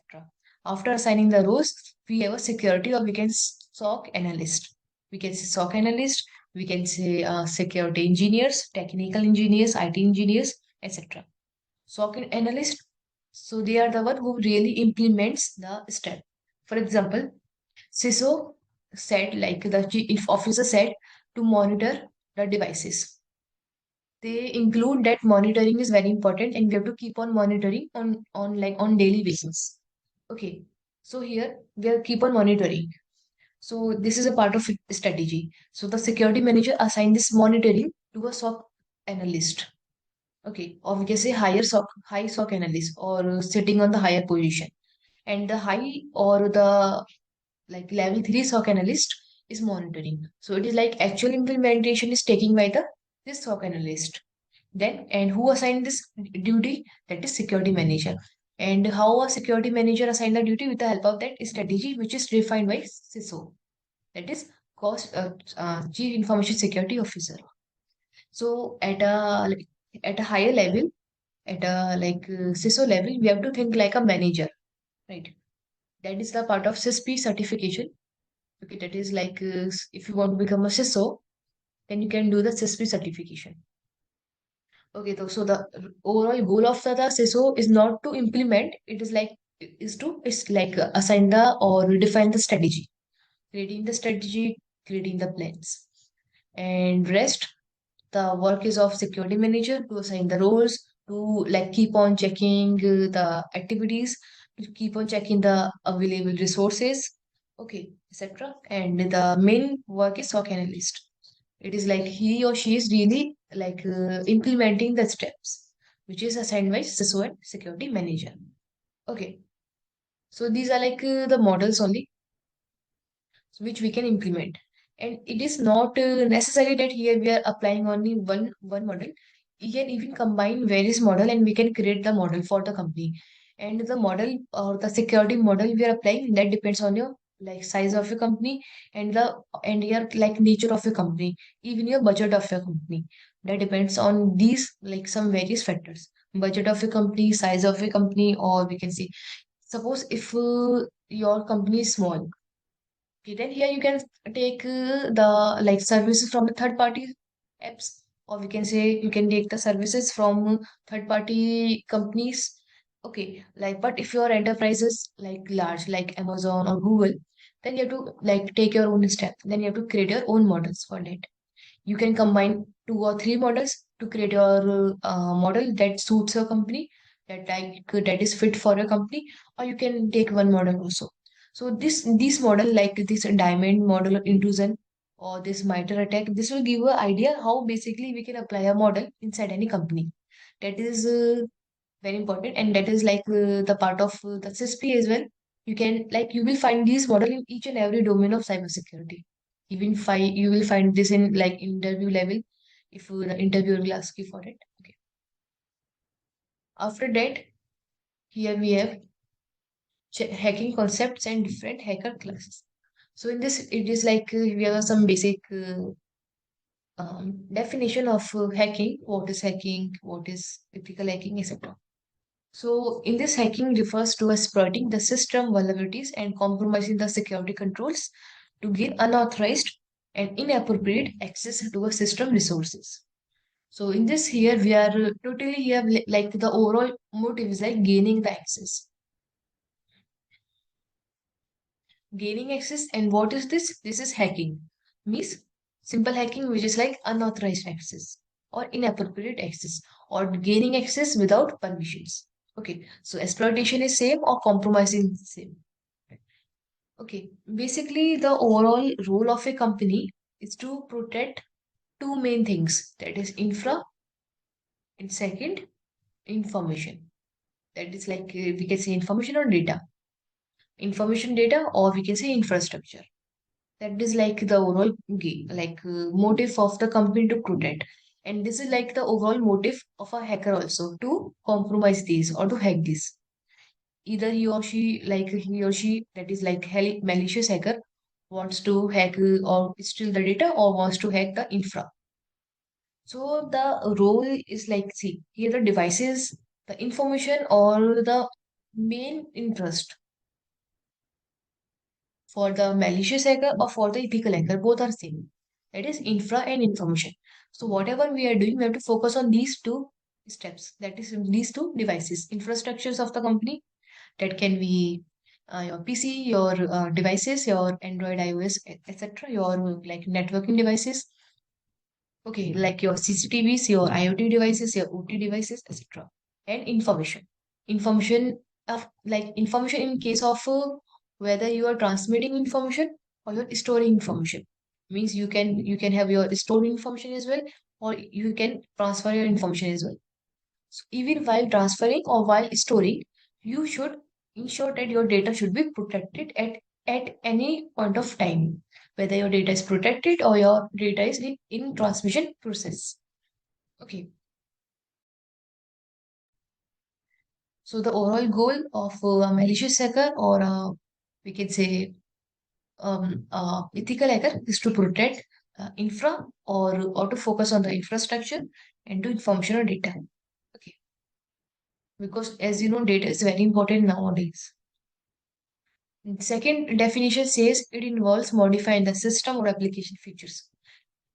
After assigning the roles, we have a security, or we can SOC analyst. We can say SOC analyst. We can say security engineers, technical engineers, IT engineers, etc. SOC analyst. So they are the one who really implements the step. For example, CISO said, like the chief officer said, to monitor the devices. They include that monitoring is very important and we have to keep on monitoring on daily basis. Okay. So here we are keep on monitoring. So this is a part of strategy. So the security manager assigned this monitoring to a SOC analyst. Okay. Or we can say high SOC analyst, or sitting on the higher position. And the high or the like level 3 SOC analyst is monitoring. So it is like actual implementation is taking by the this SOC analyst. Then, and who assigned this duty? That is security manager. And how a security manager assigned the duty? With the help of that strategy, which is defined by CISO. That is Chief Information Security Officer. So at a higher level, at a CISO level, we have to think like a manager, right? That is the part of CISP certification. Okay, that is like if you want to become a CISO, then you can do the CISP certification. Okay, so the overall goal of the CISO is not to implement, it is like it's like assign the or define the strategy, creating the strategy, creating the plans. And rest, the work is of security manager to assign the roles, to like keep on checking the activities, to keep on checking the available resources, okay, etc. And the main work is SOC analyst. It is like he or she is really like implementing the steps, which is assigned by CISO and security manager. Okay, so these are like the models only which we can implement. And it is not necessary that here we are applying only one model. We can even combine various model and we can create the model for the company. And the model or the security model we are applying, that depends on your like size of your company and the and your like nature of your company, even your budget of your company. That depends on these like some various factors. Budget of your company, size of your company, or we can say, suppose if your company is small. Okay, then here you can take the like services from the third party apps, or we can say you can take the services from third party companies. Okay, like but if your enterprise is like large, like Amazon or Google, then you have to like take your own step. Then you have to create your own models for that. You can combine two or three models to create your model that suits your company, that is fit for your company, or you can take one model also. So this model, like this diamond model of intrusion or this mitre attack, this will give you an idea how basically we can apply a model inside any company. That is very important, and that is like the part of the CISP as well. You can like you will find these model in each and every domain of cybersecurity. Even you will find this in like interview level if the interviewer will ask you for it. Okay. After that, here we have hacking concepts and different hacker classes. So in this, it is like we have some basic definition of hacking, what is ethical hacking, etc. So, in this, hacking refers to exploiting the system vulnerabilities and compromising the security controls to gain unauthorized and inappropriate access to a system resources. So, in this, here we are totally here like the overall motive is like gaining the access. Gaining access, and what is this? This is hacking. Means simple hacking, which is like unauthorized access or inappropriate access or gaining access without permissions. Okay, so exploitation is same or compromising is same. Okay, basically the overall role of a company is to protect two main things, that is infra and second information. That is like we can say information or data. Information data or we can say infrastructure. That is like the overall motive of the company to protect. And this is like the overall motive of a hacker also to compromise these or to hack this. Either he or she, that is like malicious hacker, wants to hack or steal the data or wants to hack the infra. So the role is like, see, here the devices, the information or the main interest for the malicious hacker or for the ethical hacker, both are same. That is infra and information. So whatever we are doing, we have to focus on these two steps. That is these two devices, infrastructures of the company. That can be your PC, your devices, your Android, iOS, etc. Your like networking devices. Okay, like your CCTVs, your IoT devices, your OT devices, etc. And information. Information information in case of whether you are transmitting information or you're storing information. Means you can have your stored information as well, or you can transfer your information as well. So even while transferring or while storing, you should ensure that your data should be protected at any point of time, whether your data is protected or your data is in transmission process. Okay. So the overall goal of a malicious hacker or we can say ethical hacker is to protect infra or to focus on the infrastructure and to information or data. Okay. Because as you know, data is very important nowadays. Second definition says it involves modifying the system or application features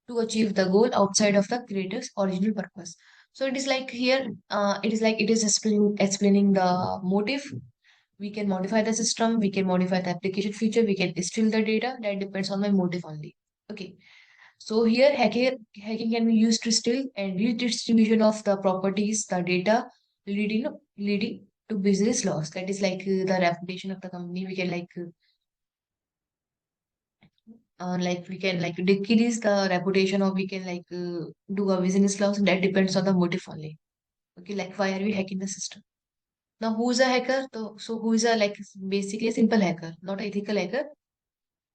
to achieve the goal outside of the creator's original purpose. So it is like here, it is explaining the motive. We can modify the system, we can modify the application feature, we can steal the data. That depends on my motive only. Okay. So here hacking can be used to steal and redistribution of the properties, the data, leading to business loss. That is like the reputation of the company. We can like we can like decrease the reputation, or we can do a business loss. That depends on the motive only. Okay, like why are we hacking the system? Now, who's a hacker? So who is a like basically a simple hacker, not ethical hacker.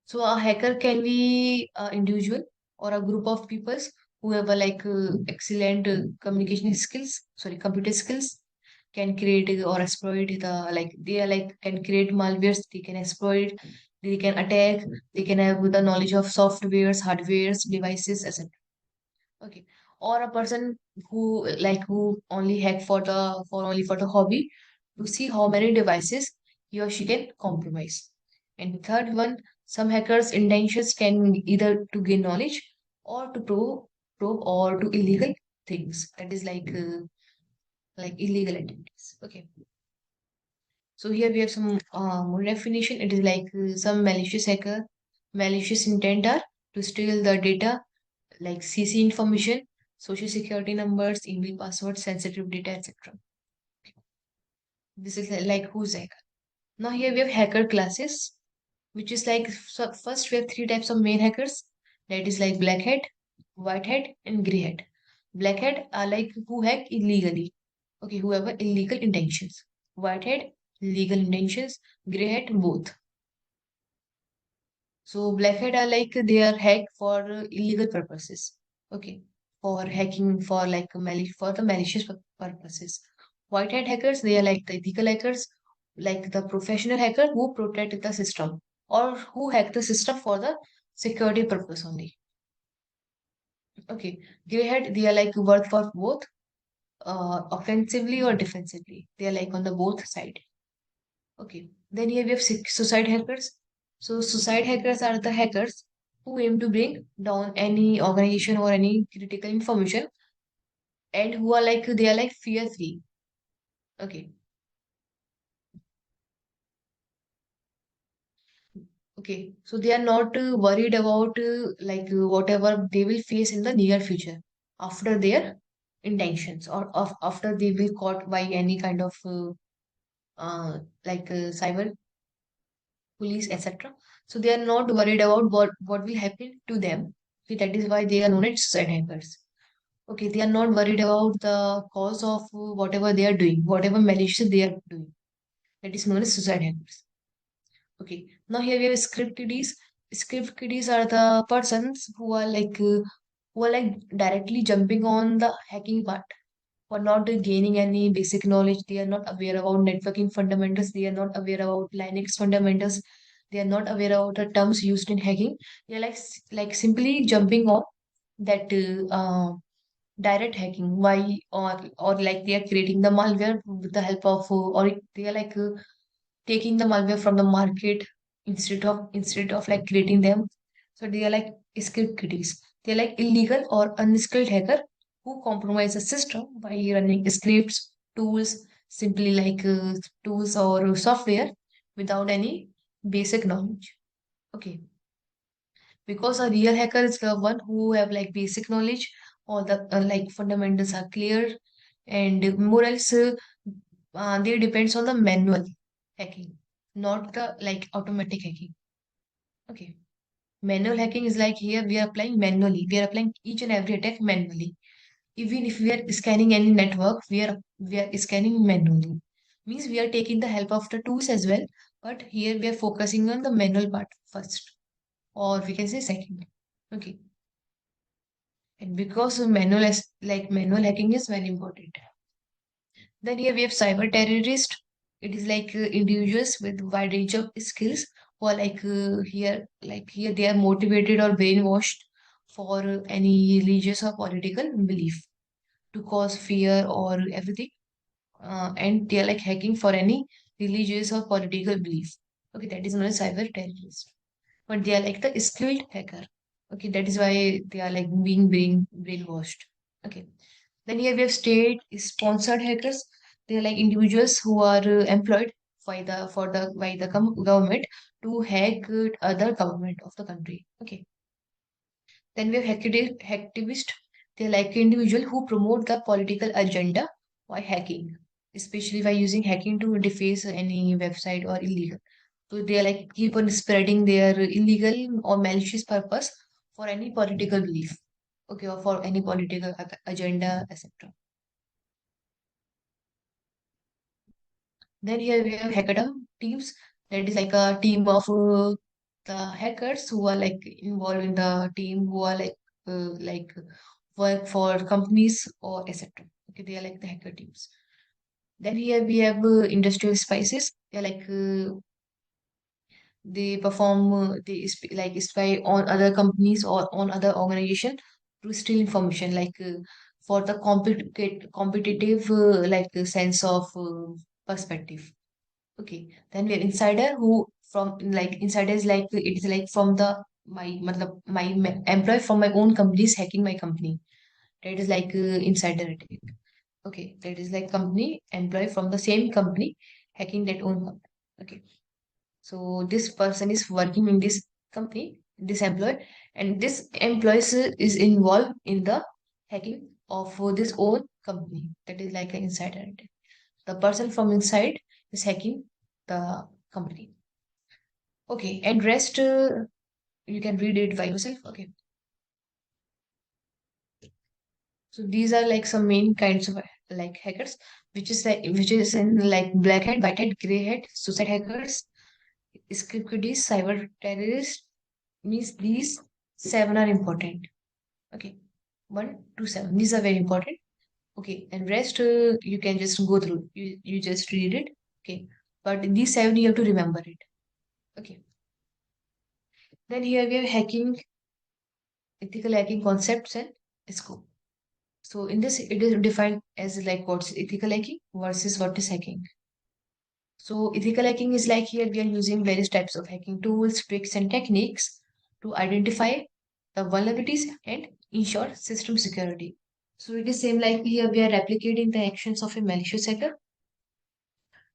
So a hacker can be an individual or a group of peoples who have excellent communication skills, sorry, computer skills, can create or exploit the like they are like can create malwares, they can exploit, they can attack, they can have the knowledge of softwares, hardwares, devices, etc. Okay. Or a person who only hack for the hobby to see how many devices he or she can compromise. And the third one, some hackers' intentions can be either to gain knowledge or to probe or to illegal things. That is like illegal activities. Okay. So here we have some more definition. It is some malicious hacker, malicious intent are to steal the data like CC information, social security numbers, email passwords, sensitive data, etc. This is like who's hacker. Now here we have hacker classes, which is so first we have three types of main hackers. That is like black hat, white hat, and grey hat. Black hat are like who hack illegally. Okay, who have illegal intentions. White hat, legal intentions. Grey hat, both. So black hat are like they are hacked for illegal purposes. Okay, for hacking for for the malicious purposes. White hat hackers they are like the ethical hackers, like the professional hacker who protect the system or who hack the system for the security purpose only. Okay, gray hat they are like work for both offensively or defensively. They are like on the both side. Okay. Then here we have suicide hackers. So suicide hackers are the hackers who aim to bring down any organization or any critical information and who are they are like fear free. Okay. Okay. So they are not worried about whatever they will face in the near future after their intentions or after they will caught by any kind of cyber police, etc. So they are not worried about what will happen to them. Okay, that is why they are known as suicide hackers. Okay, they are not worried about the cause of whatever they are doing, whatever malicious they are doing. That is known as suicide hackers. Okay, now here we have script kiddies. Script kiddies are the persons who are like directly jumping on the hacking part for not gaining any basic knowledge. They are not aware about networking fundamentals. They are not aware about Linux fundamentals. They are not aware about the terms used in hacking. They are like simply jumping on that direct hacking. Why or like they are creating the malware with the help of or they are taking the malware from the market instead of like creating them. So they are like script kiddies. They are like illegal or unskilled hacker who compromise a system by running scripts, tools, simply tools or software without any basic knowledge. Okay, because a real hacker is the one who have like basic knowledge, all the like fundamentals are clear, and more else they depends on the manual hacking, not the like automatic hacking. Okay. Manual hacking is like here we are applying manually. We are applying each and every attack manually. Even if we are scanning any network, we are scanning manually. Means we are taking the help of the tools as well, but here we are focusing on the manual part first, or we can say second. Okay. And because manual hacking is very important. Then here we have cyber terrorist. It is individuals with wide range of skills who are here they are motivated or brainwashed for any religious or political belief to cause fear or everything. And they are like hacking for any religious or political belief. Okay, that is known as cyber terrorist. But they are like the skilled hacker. Okay, that is why they are like being brainwashed. Okay. Then here we have state sponsored hackers. They are like individuals who are employed by the government to hack other government of the country. Okay. Then we have hacktivist. They're like individual who promote the political agenda by hacking, especially by using hacking to deface any website or illegal. So they are like keep on spreading their illegal or malicious purpose for any political belief, okay, or for any political agenda, etc. Then here we have hackathon teams. That is like a team of the hackers who are like involved in the team who are like work for companies or etc. Okay, they are like the hacker teams. Then here we have industrial spices. They are they perform like spy on other companies or on other organization to steal information for the competitive sense of perspective. Okay, then we have insider who from like insider is like it is like from the my employee from my own company is hacking my company. That is like insider attack. Okay, that is like company employee from the same company hacking that own company. Okay, so this person is working in this company, this employee, and this employee is involved in the hacking of this own company. That is like an insider attack. The person from inside is hacking the company. Okay, and rest you can read it by yourself. Okay, so these are like some main kinds of like hackers, which is in like black hat, white hat, gray hat, suicide hackers, script kiddies, cyber terrorists. Means these seven are important. Okay, one to seven. These are very important. Okay, and rest you can just go through. You just read it. Okay, but these seven you have to remember it. Okay. Then here we have hacking, ethical hacking concepts and scope. So in this, it is defined as like what's ethical hacking versus what is hacking. So ethical hacking is like here we are using various types of hacking tools, tricks, and techniques to identify the vulnerabilities and ensure system security. So it is same like here we are replicating the actions of a malicious hacker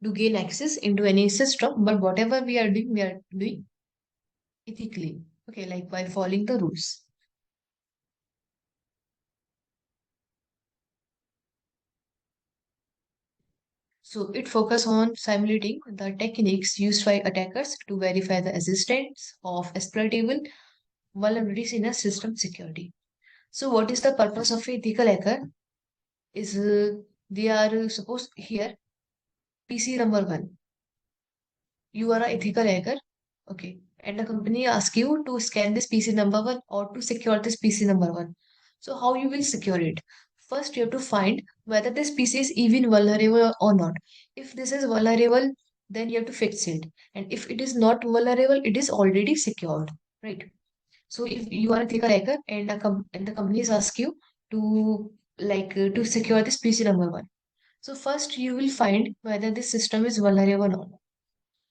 to gain access into any system, but whatever we are doing ethically. Okay, like by following the rules. So it focuses on simulating the techniques used by attackers to verify the existence of exploitable vulnerabilities in a system security. So what is the purpose of ethical hacker? Is they are suppose here PC number one. You are an ethical hacker, okay, and the company asks you to scan this PC number one or to secure this PC number one. So how you will secure it? First, you have to find whether this PC is even vulnerable or not. If this is vulnerable, then you have to fix it. And if it is not vulnerable, it is already secured, right? So if you are a ethical hacker and and the companies ask you to to secure this PC number one. So first you will find whether this system is vulnerable or not.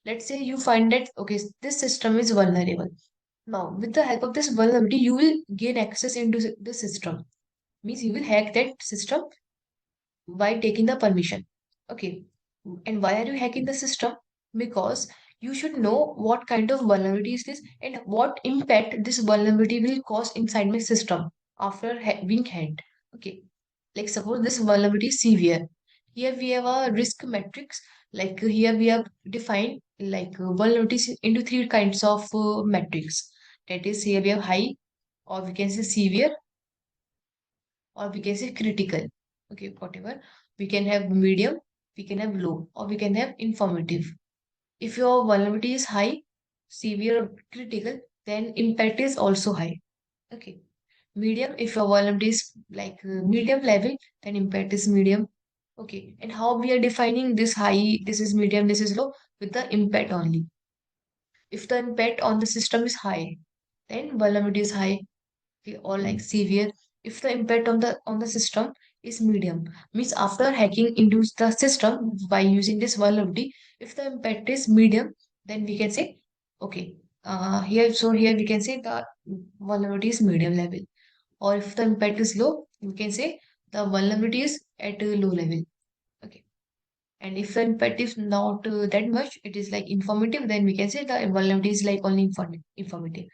Let's say you find that okay, this system is vulnerable. Now, with the help of this vulnerability, you will gain access into the system. Means you will hack that system by taking the permission. Okay. And why are you hacking the system? Because you should know what kind of vulnerability is this and what impact this vulnerability will cause inside my system after being hacked. Okay. Like suppose this vulnerability is severe. Here we have a risk matrix. Like here we have defined vulnerabilities into three kinds of metrics. That is here we have high, or we can say severe, or we can say critical. Okay, whatever. We can have medium, we can have low, or we can have informative. If your vulnerability is high, severe, or critical, then impact is also high. Okay. Medium, if your vulnerability is medium level, then impact is medium. Okay. And how we are defining this high, this is medium, this is low, with the impact only. If the impact on the system is high, then vulnerability is high, okay, or like severe. If the impact on the system is medium, means after hacking into the system by using this vulnerability, if the impact is medium, then we can say okay. Here we can say the vulnerability is medium level, or if the impact is low, we can say the vulnerability is at a low level. Okay. And if the impact is not that much, it is like informative, then we can say the vulnerability is like only informative.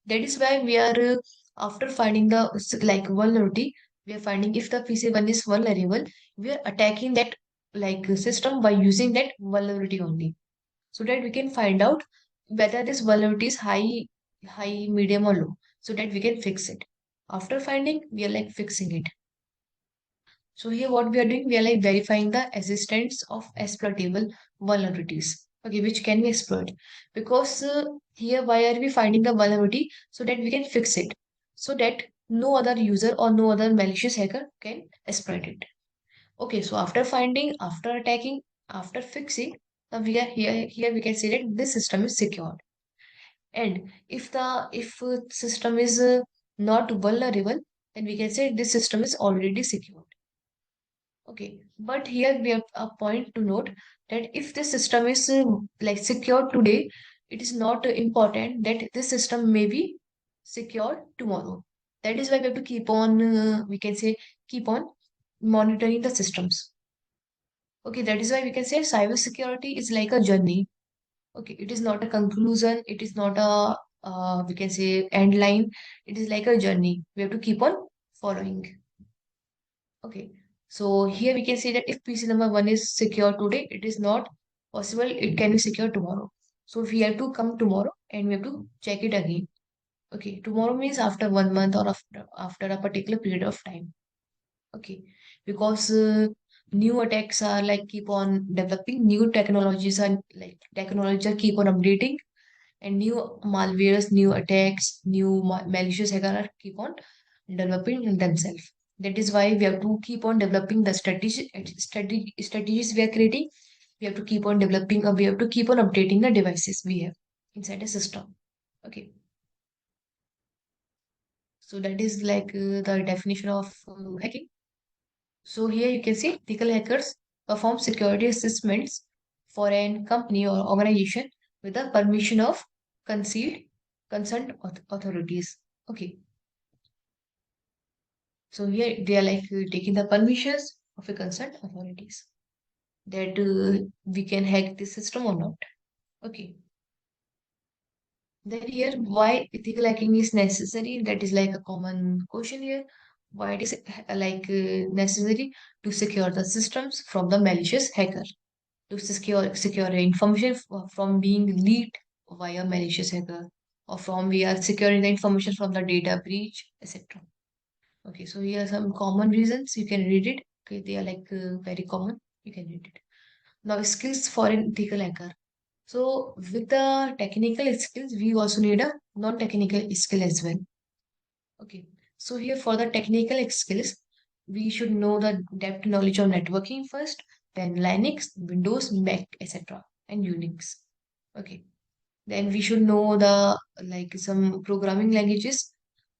That is why we are After finding the like vulnerability, we are finding if the PC1 is vulnerable, we are attacking that like system by using that vulnerability only, so that we can find out whether this vulnerability is high, medium, or low, so that we can fix it. After finding, we are like fixing it. So here what we are doing, we are like verifying the existence of exploitable vulnerabilities, okay, which can be exploited. Because here why are we finding the vulnerability? So that we can fix it, so that no other user or no other malicious hacker can exploit it. Okay, so after finding, after attacking, after fixing, now we are here we can say that this system is secured. And if system is not vulnerable, then we can say this system is already secured. Okay, but here we have a point to note that if the system is like secure today, it is not important that this system may be secure tomorrow. That is why we have to keep on, we can say, keep on monitoring the systems. Okay, that is why we can say cybersecurity is like a journey. Okay, it is not a conclusion, it is not a, we can say, end line. It is like a journey. We have to keep on following. Okay, so here we can say that if PC number one is secure today, it is not possible it can be secure tomorrow. So we have to come tomorrow and we have to check it again. Okay, tomorrow means after 1 month or after a particular period of time. Okay, because new attacks are like keep on developing, new technologies are like technology are keep on updating, and new malwares, new attacks, new malicious hacker are keep on developing themselves. That is why we have to keep on developing the strategies we are creating. We have to keep on developing, we have to keep on updating the devices we have inside a system. Okay, so that is like the definition of hacking. So here you can see ethical hackers perform security assessments for an company or organization with the permission of concealed concerned authorities. Okay, so here they are like taking the permissions of a concerned authorities that we can hack the system or not. Okay, then here why ethical hacking is necessary? That is like a common question here. Why it is necessary to secure the systems from the malicious hacker, to secure information from being leaked via malicious hacker, or from we are securing the information from the data breach, etc. Okay, so here are some common reasons. You can read it. Okay, they are like very common. You can read it. Now, skills for an ethical hacker. So, with the technical skills, we also need a non-technical skill as well. Okay, so here for the technical skills, we should know the depth knowledge of networking first, then Linux, Windows, Mac, etc., and Unix. Okay, then we should know the like some programming languages.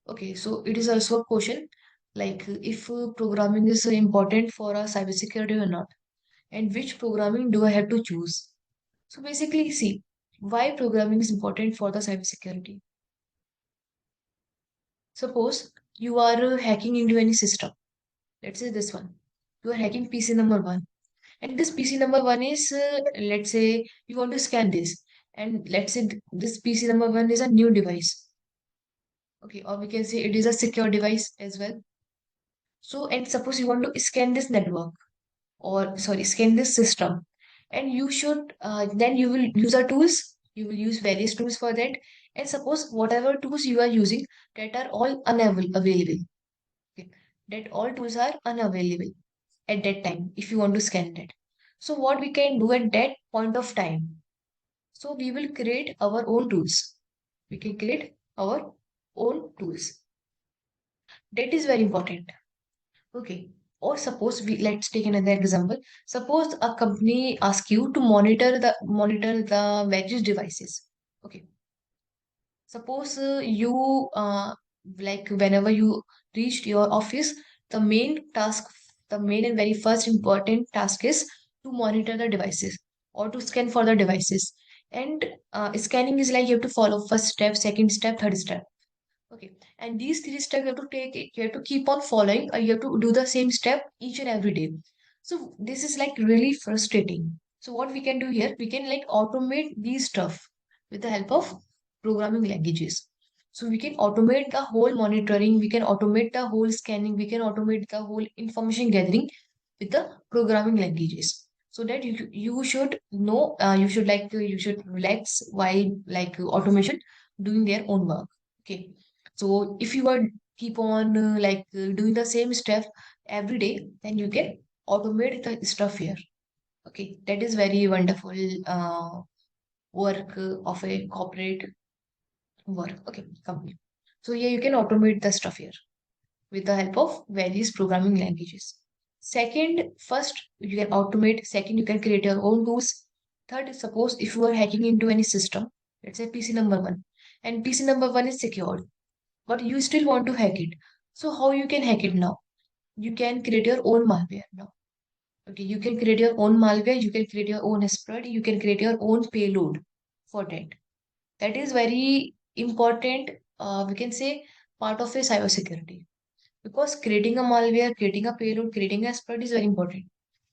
Okay, so it is also a question like if programming is important for a cybersecurity or not, and which programming do I have to choose? So basically, see why programming is important for the cybersecurity. Suppose you are hacking into any system. Let's say this one. You are hacking PC number one, and this PC number one is let's say you want to scan this, and let's say this PC number one is a new device. Okay, or we can say it is a secure device as well. So, and suppose you want to scan this network, or sorry, scan this system, and you should then you will use our tools. You will use various tools for that. And suppose whatever tools you are using that are all unavailable. Okay, that all tools are unavailable at that time if you want to scan that. So what we can do at that point of time? So we will create our own tools. We can create our own tools. That is very important. Okay. Or suppose we let's take another example. Suppose a company asks you to monitor the various devices. Okay. Suppose you like whenever you reached your office, the main task, the main and very first important task is to monitor the devices or to scan for the devices. And scanning is like you have to follow first step, second step, third step. Okay. And these three steps you have to take it, you have to keep on following, you have to do the same step each and every day. So this is like really frustrating. So what we can do here, we can like automate these stuff with the help of programming languages. So we can automate the whole monitoring, we can automate the whole scanning, we can automate the whole information gathering with the programming languages. So that you should know, you should relax while automation doing their own work. Okay. So if you are keep on doing the same stuff every day, then you can automate the stuff here. Okay, that is very wonderful work of a corporate work. Okay, company. So yeah, you can automate the stuff here with the help of various programming languages. Second, first you can automate. Second, you can create your own tools. Third, suppose if you are hacking into any system, let's say PC number one, and PC number one is secured, but you still want to hack it. So how you can hack it now? You can create your own malware now. Okay, you can create your own malware, you can create your own exploit, you can create your own payload for that. That is very important, we can say, part of a cybersecurity. Because creating a malware, creating a payload, creating an exploit is very important.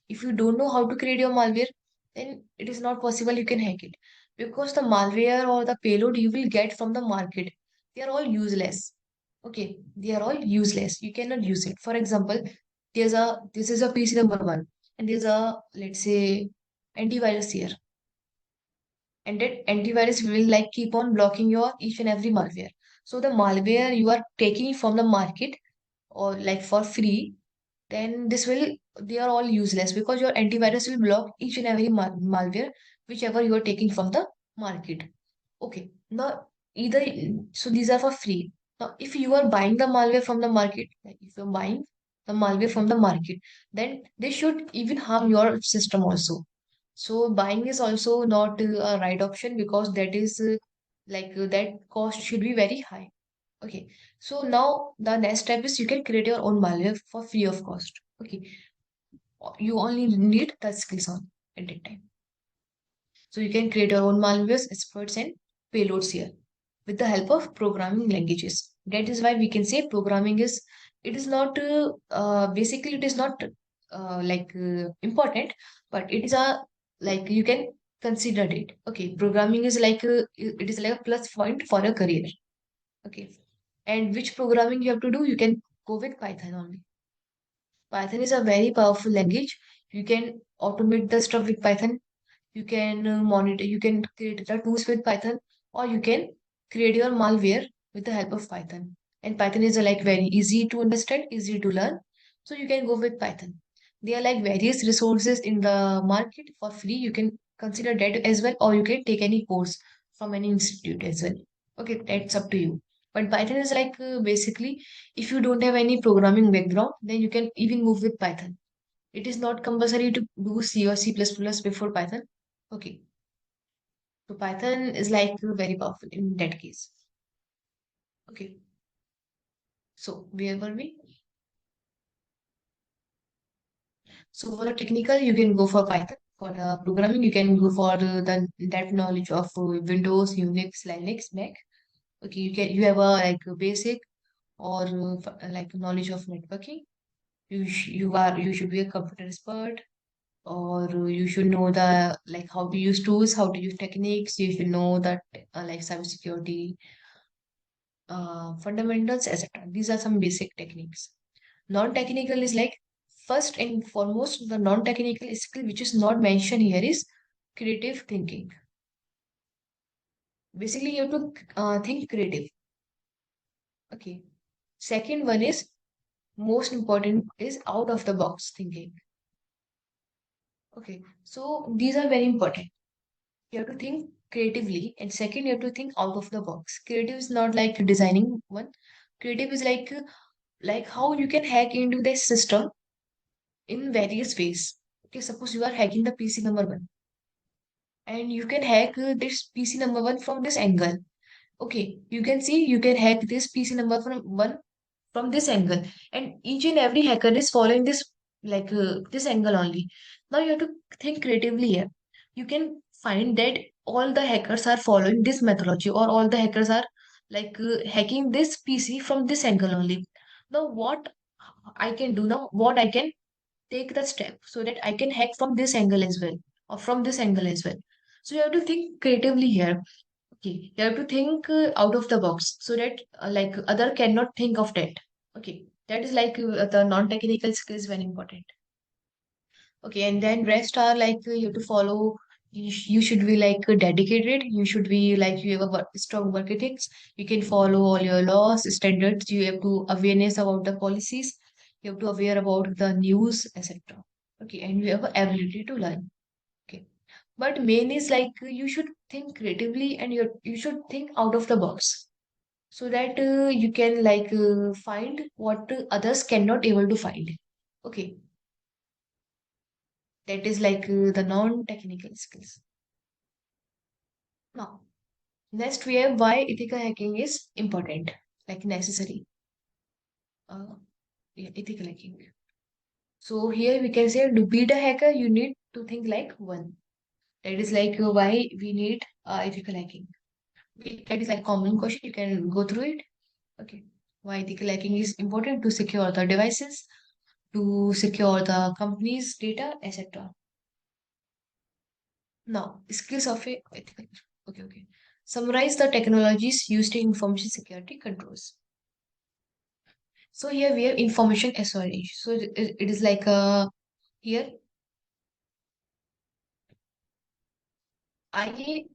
If you don't know how to create your malware, then it is not possible you can hack it. Because the malware or the payload you will get from the market, they are all useless. Okay, they are all useless. You cannot use it. For example, this is a PC number one, and there's a, let's say, antivirus here, and that antivirus will keep on blocking your each and every malware. So the malware you are taking from the market or for free, then this will they are all useless because your antivirus will block each and every malware whichever you are taking from the market. Okay, now either, so these are for free. Now if you are buying the malware from the market, if you're buying the malware from the market, then they should even harm your system also. So buying is also not a right option because that is that cost should be very high. Okay, so now the next step is you can create your own malware for free of cost. Okay, you only need the skills on at that time. So you can create your own malwares, exploits, and payloads here with the help of programming languages. That is why we can say programming is, it is not basically it is not important, but it is a, you can consider it. Okay, programming is it is like a plus point for a career. Okay, and which programming you have to do, you can go with Python only. Python is a very powerful language. You can automate the stuff with Python. You can monitor, you can create the tools with Python, or you can create your malware with the help of Python. And Python is very easy to understand, easy to learn. So you can go with Python. There are various resources in the market for free. You can consider that as well, or you can take any course from any institute as well. Okay, that's up to you. But Python is basically, if you don't have any programming background, then you can even move with Python. It is not compulsory to do C or C++ before Python. Okay, so Python is very powerful in that case. Okay, so where were we? So for the technical, you can go for Python. For the programming, you can go for the that knowledge of Windows, Unix, Linux, Mac. Okay, you have a a basic or knowledge of networking. You should be a computer expert, or you should know the how to use tools, how to use techniques. You should know that cybersecurity fundamentals, etc. These are some basic techniques. Non-technical is first and foremost, the non-technical skill which is not mentioned here is creative thinking. Basically, you have to think creative. Okay. Second one is most important is out of the box thinking. Okay. So these are very important. You have to think creatively, and second, you have to think out of the box. Creative is not like designing one. Creative is how you can hack into the system in various ways. Okay, suppose you are hacking the PC number one, and you can hack this PC number one from this angle. Okay, you can see you can hack this PC number from one from this angle, and each and every hacker is following this this angle only. Now you have to think creatively here. You can find that all the hackers are following this methodology, or all the hackers are hacking this PC from this angle only. Now what I can do now, what I can take the step so that I can hack from this angle as well, or from this angle as well. So you have to think creatively here. Okay, you have to think out of the box so that like other cannot think of that. Okay, that is like the non-technical skills very important. Okay, and then rest are like you have to follow. You should be like dedicated. You should be like you have a strong work ethics. You can follow all your laws, standards. You have to awareness about the policies. You have to aware about the news, etc. Okay, and you have a ability to learn. Okay, but main is like you should think creatively and you should think out of the box so that you can like find what others cannot able to find. Okay, that is like the non-technical skills. Now, next we have why ethical hacking is important, like necessary. Uh, yeah, ethical hacking. So here we can say to be the hacker, you need to think like one. That is like why we need ethical hacking. That is like common question. You can go through it. Okay. Why ethical hacking is important to secure the devices, to secure the company's data, etc. Now, skills of a ethical. Okay, okay. Summarize the technologies used in information security controls. So here we have information assurance. So it is like here IE.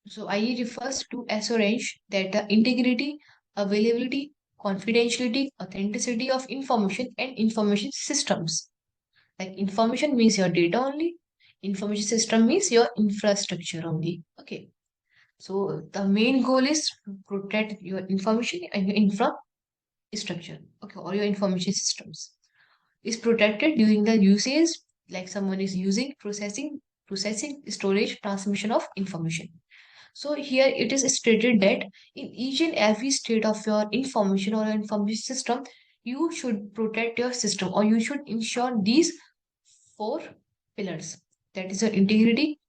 So IE refers to assurance that the integrity, availability, confidentiality, authenticity of information and information systems. Like information means your data only. Information system means your infrastructure only. Okay. So the main goal is to protect your information and your infrastructure. Okay, or your information systems is protected during the usage, like someone is using, processing, storage, transmission of information. So here it is stated that in each and every state of your information or information system, you should protect your system or you should ensure these four pillars. That is your integrity,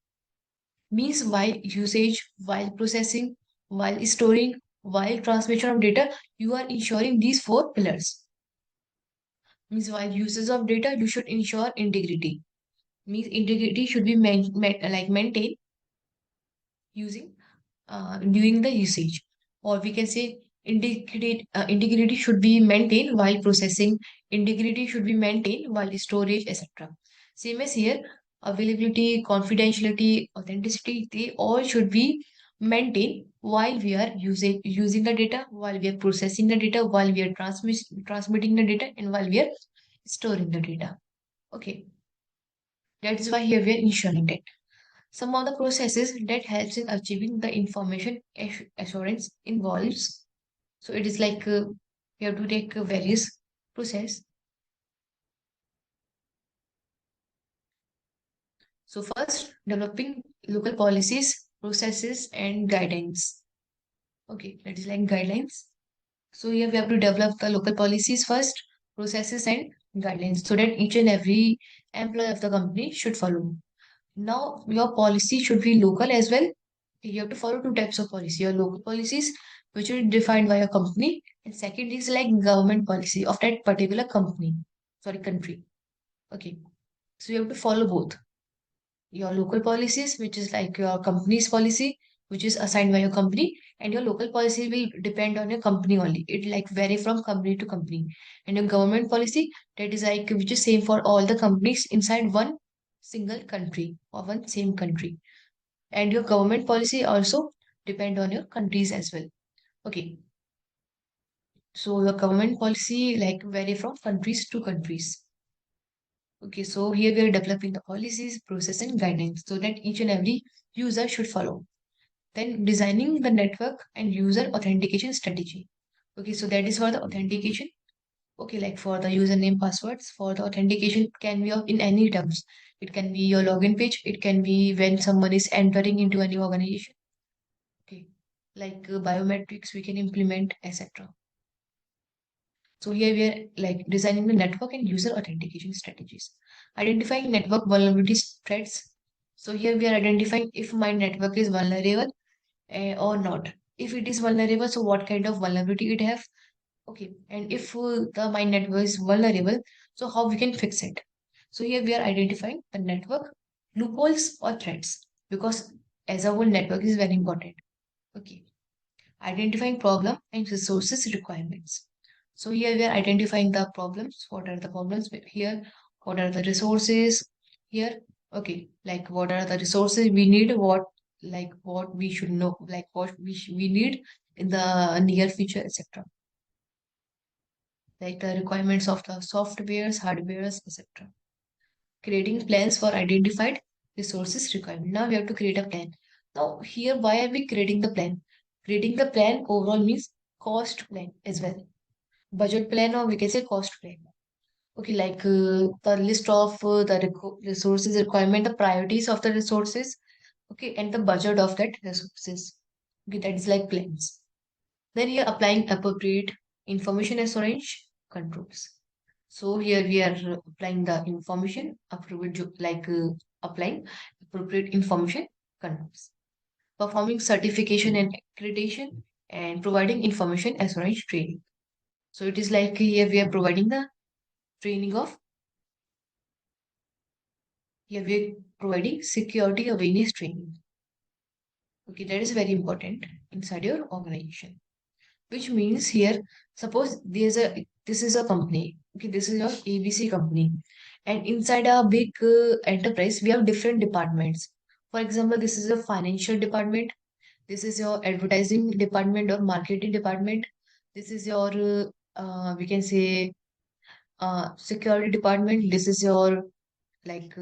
means while usage, while processing, while storing, while transmission of data, you are ensuring these four pillars. Means while uses of data, you should ensure integrity. Means integrity should be like maintained using during the usage, or we can say integrity should be maintained while processing, integrity should be maintained while storage, etc. Same as here, availability, confidentiality, authenticity, they all should be maintained while we are using the data, while we are processing the data, while we are transmitting the data, and while we are storing the data. Okay, that is why here we are ensuring that some of the processes that helps in achieving the information assurance involves. So it is like you have to take various process. So first, developing local policies, processes, and guidelines. Okay, that is like guidelines. So here we have to develop the local policies first, processes, and guidelines so that each and every employee of the company should follow. Now, your policy should be local as well. You have to follow two types of policy. Your local policies, which are defined by a company, and second is like government policy of that particular company, sorry, country. Okay. So you have to follow both. Your local policies, which is like your company's policy, which is assigned by your company, and your local policy will depend on your company only. It like vary from company to company. And your government policy, that is like which is same for all the companies inside one single country or one same country. And your government policy also depend on your countries as well. Okay, so your government policy like vary from countries to countries. Okay, so here we are developing the policies, process, and guidelines so that each and every user should follow. Then designing the network and user authentication strategy. Okay, so that is for the authentication. Okay, like for the username passwords, for the authentication can be of in any terms. It can be your login page, it can be when someone is entering into a new organization. Okay, like biometrics we can implement, etc. So here we are like designing the network and user authentication strategies. Identifying network vulnerability threats. So here we are identifying if my network is vulnerable or not. If it is vulnerable, so what kind of vulnerability it have? Okay, and if the my network is vulnerable, so how we can fix it? So here we are identifying the network loopholes or threats, because as a whole network is very important. Okay, identifying problem and resources requirements. So here we are identifying the problems. What are the problems here? What are the resources here? Okay, like what are the resources we need? What we should know, like we need in the near future, etc. Like the requirements of the softwares, hardwares, etc. Creating plans for identified resources requirement. Now we have to create a plan. Now here, why are we creating the plan? Creating the plan overall means cost plan as well. Budget plan, or we can say cost plan. Okay, like the list of the resources requirement, the priorities of the resources, okay, and the budget of that resources. Okay, that is like plans. Then here applying appropriate information assurance controls. So here we are applying the information appropriate, applying appropriate information controls, performing certification and accreditation, and providing information assurance training. So it is like here we are providing the training of, here we are providing security awareness training. Okay, that is very important inside your organization. Which means here, suppose this is a company. Okay, this is your ABC company, and inside a big enterprise, we have different departments. For example, this is a financial department. This is your advertising department or marketing department. This is your we can say security department. This is your like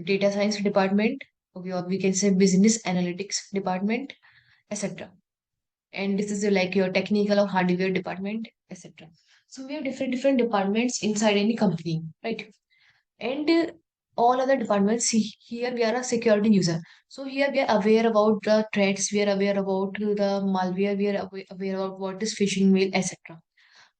data science department. Okay, or we can say business analytics department, etc. And this is like your technical or hardware department, etc. So we have different departments inside any company, right? And all other departments, see, here we are a security user. So here we are aware about the threats, we are aware about the malware, we are aware about what is phishing mail, etc.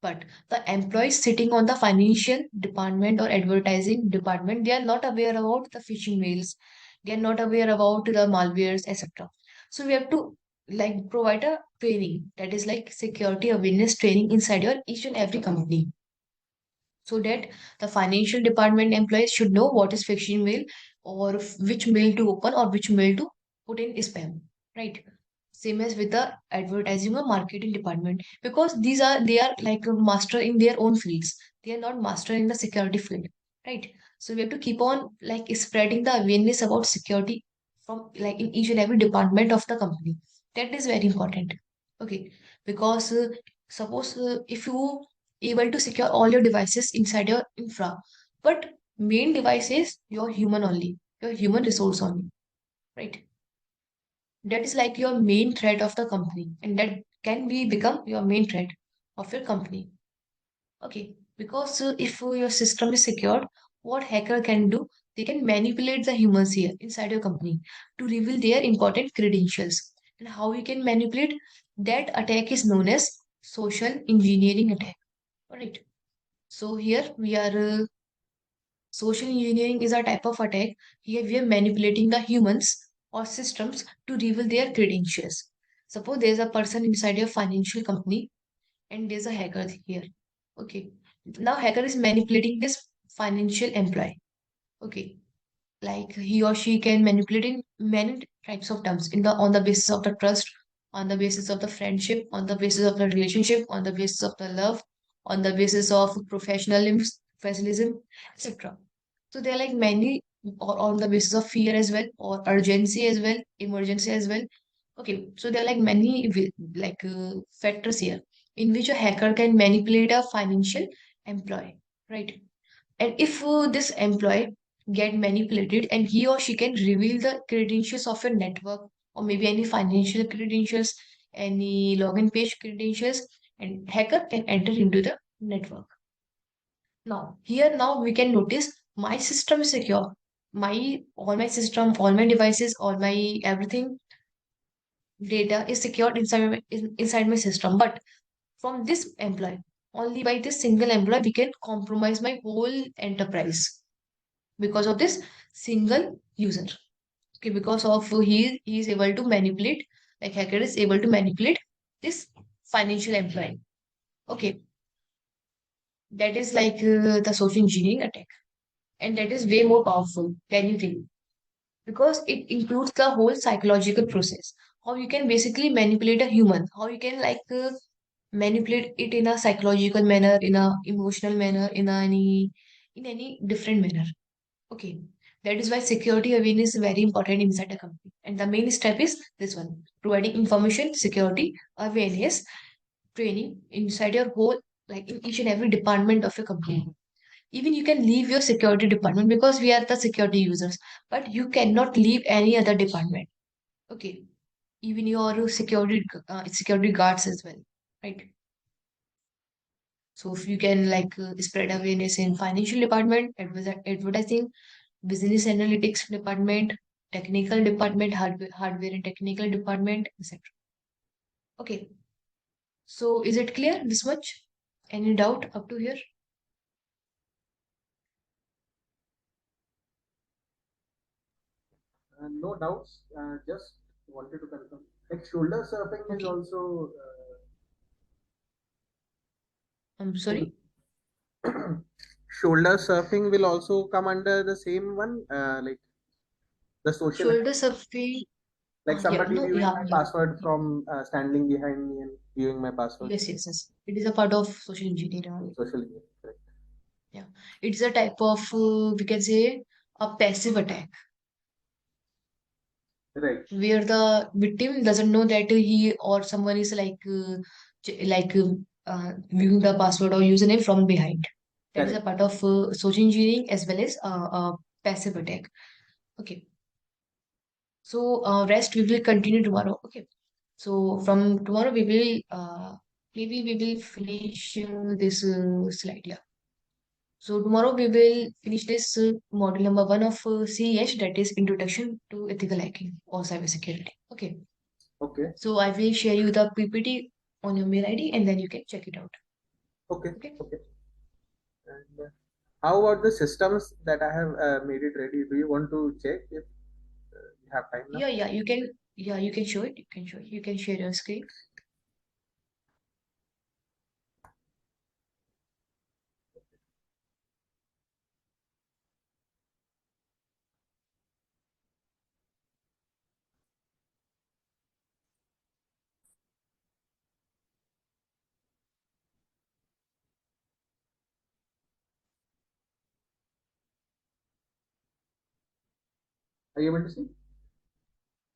But the employees sitting on the financial department or advertising department, they are not aware about the phishing mails. They are not aware about the malwares, etc. So we have to like provide a training that is like security awareness training inside your each and every company, so that the financial department employees should know what is phishing mail, or which mail to open or which mail to put in spam, right? Same as with the advertising or marketing department, because they are like a master in their own fields. They are not master in the security field, right? So we have to keep on like spreading the awareness about security from like in each and every department of the company. That is very important. Okay, because suppose if you able to secure all your devices inside your infra, but main device is your human only, your human resource only, right? That is like your main threat of the company, and that can be become your main threat of your company. Okay, because if your system is secured, what hacker can do, they can manipulate the humans here inside your company to reveal their important credentials. And how you can manipulate, that attack is known as social engineering attack. All right, so here we are social engineering is a type of attack. Here we are manipulating the humans or systems to reveal their credentials. Suppose there's a person inside your financial company and there's a hacker here. Okay. Now hacker is manipulating this financial employee. Okay. Like he or she can manipulate in many types of terms in the on the basis of the trust, on the basis of the friendship, on the basis of the relationship, on the basis of the love, on the basis of professionalism, etc. So there are like many, or on the basis of fear as well, or urgency as well, emergency as well. Okay, so there are like many factors here in which a hacker can manipulate a financial employee, right? And if this employee get manipulated and he or she can reveal the credentials of your network, or maybe any financial credentials, any login page credentials, and hacker can enter into the network. Now, here now we can notice my system is secure. All my system, all my devices, all my everything data is secured inside my system. But from this employee, only by this single employee, we can compromise my whole enterprise because of this single user. Okay, because of he is able to manipulate, like hacker is able to manipulate this financial employee. Okay, that is like the social engineering attack. and that is way more powerful than you think because it includes the whole psychological process. How you can basically manipulate a human, how you can manipulate it in a psychological manner, in a emotional manner, in any different manner. Okay. That is why security awareness is very important inside a company. And the main step is this one, providing information, security, awareness, training inside your whole, like in each and every department of your company. Even you can leave your security department because we are the security users, but you cannot leave any other department. Okay. Even your security guards as well. Right. So if you can spread awareness in financial department, advertising, business analytics department, technical department, hardware and technical department, etc. Okay. So is it clear this much? Any doubt up to here? No doubts. Just wanted to confirm. Like shoulder surfing is Okay. also I'm will- sorry. shoulder surfing will also come under the same one. Like the social, Shoulder surfing. like Yeah. somebody No. viewing Yeah. my Yeah. password from standing behind me and viewing my password. Yes. Yes. Yes. It is a part of social engineering only. Social media, correct. Yeah. It's a type of we can say a passive attack Right, where the victim doesn't know that he or someone is viewing the password or username from behind. That is a correct. part of social engineering as well as passive attack. Okay. So rest we will continue tomorrow. Okay. So from tomorrow we will maybe we will finish this slide. Yeah. So tomorrow we will finish this module number one of CEH, that is Introduction to Ethical Hacking or Cybersecurity. Okay. Okay, So I will share you the PPT on your mail ID and then you can check it out. okay, Okay. okay. And how about the systems that I have made it ready? Do you want to check if you have time now? Yeah, you can. Yeah, you can show it. You can show it. You can share your screen. Are you able to see?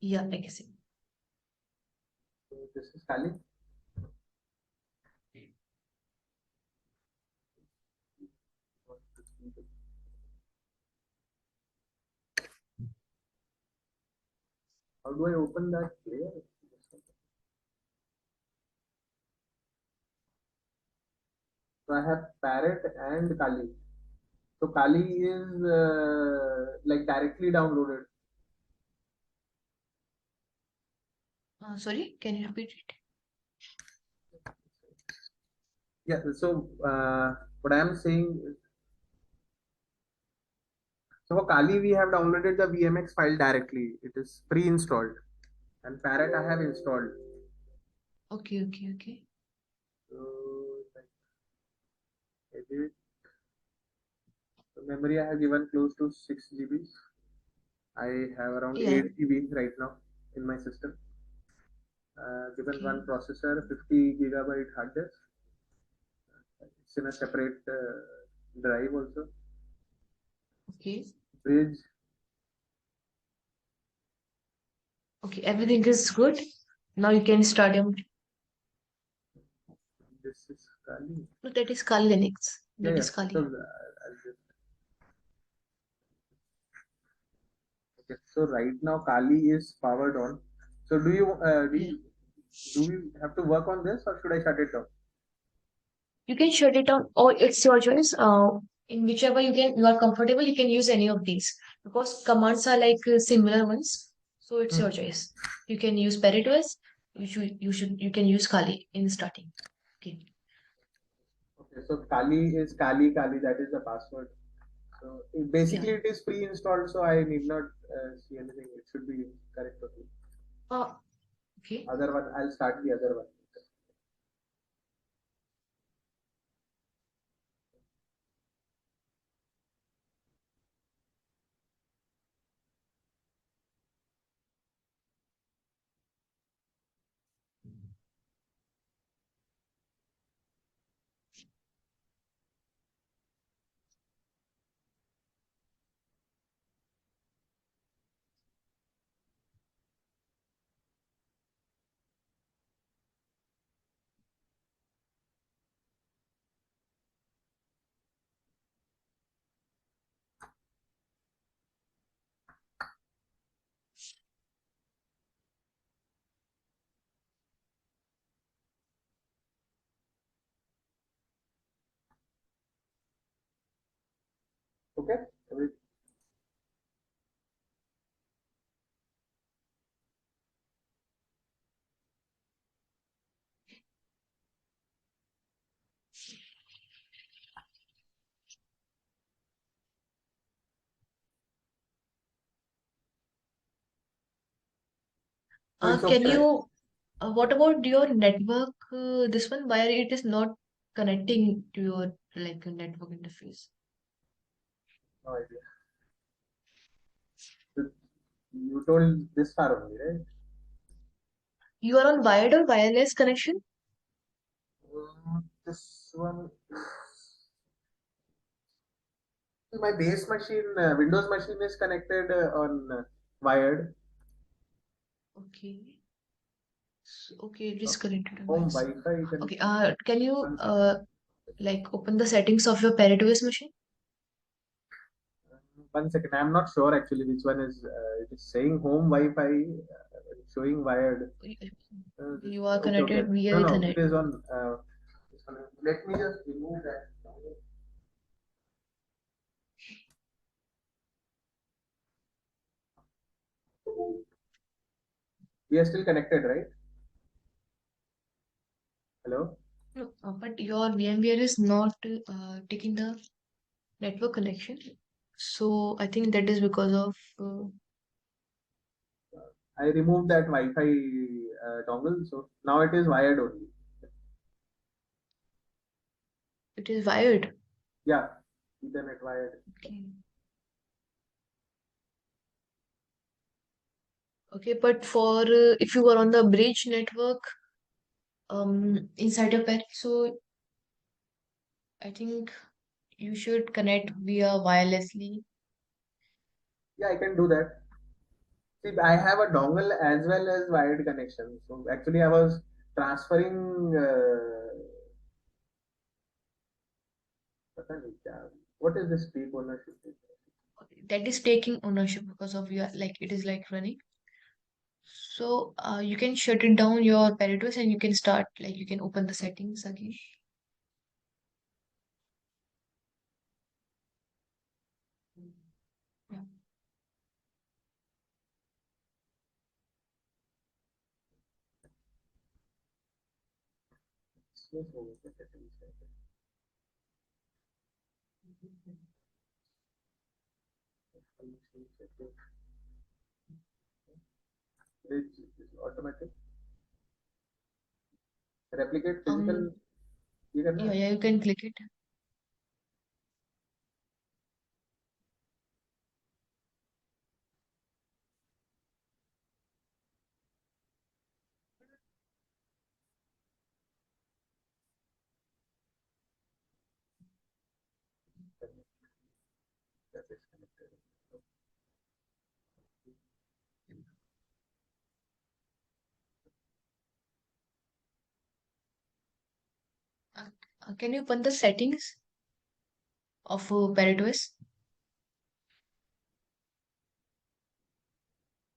Yeah, I can see. So this is Kali. How do I open that layer? So I have Parrot and Kali. So Kali is like directly downloaded. Sorry, can you repeat it? Yeah. So what I am saying, so for Kali we have downloaded the VMX file directly. It is pre-installed, and Parrot I have installed. Okay. So like, edit. So memory I have given close to 6 GB. I have around Yeah, 8 GB right now in my system. Given okay, one processor, 50 GB hard disk. It's in a separate drive also. okay, Bridge. okay. Everything is good. Now you can start your. This is Kali. No, that is Kali Linux. Yeah, That yeah. is So Kali. I'll just, okay. So right now Kali is powered on. So Yeah. do we have to work on this or should I shut it down? You can shut it down, or it's your choice. In whichever you are comfortable, you can use any of these because commands are similar ones. So it's Hmm. your choice. You can use Peritos. You can use Kali in starting. Okay. Okay. So Kali is Kali Kali. That is the password. So Yeah. basically it is pre-installed, so I need not see anything. It should be correct. Okay. Uh, okay. Other one, I'll start the other one. Okay. So it's Can okay, right? you, what about your network? This one, why it is not connecting to your like network interface? No idea. So you told this far only, right? You are on wired or wireless connection? This one, my base machine, Windows machine is connected on wired. Okay. Okay, it Uh, is connected on Home wireless. Wi-Fi Okay. connection. Can you One second. like open the settings of your Pareto machine? 1 second. I'm not sure actually which one is. It is saying home Wi-Fi, showing wired. You are Okay, okay. connected via No, no. It Ethernet. is on. Let me just remove that. We are still connected, right? Hello. No, but your VMware is not taking the network connection. So I think that is because of I removed that Wi-Fi dongle, so now it is wired only. it is wired. Yeah, Ethernet wired. Okay. Okay, but for if you are on the bridge network inside your pet, so I think you should connect via wirelessly. Yeah, I can do that. See, I have a dongle as well as wired connection. So actually, I was transferring. पता नहीं क्या- What is this deep ownership? That is taking ownership because of your like it is like running. So you can shut it down your Paretos and you can start like you can open the settings again. Yeah. Bridge is automatic. Replicate physical. Um. ये करना Yeah. है. Yeah. You can click it. That is connected. Uh, can you open the settings of Paretos?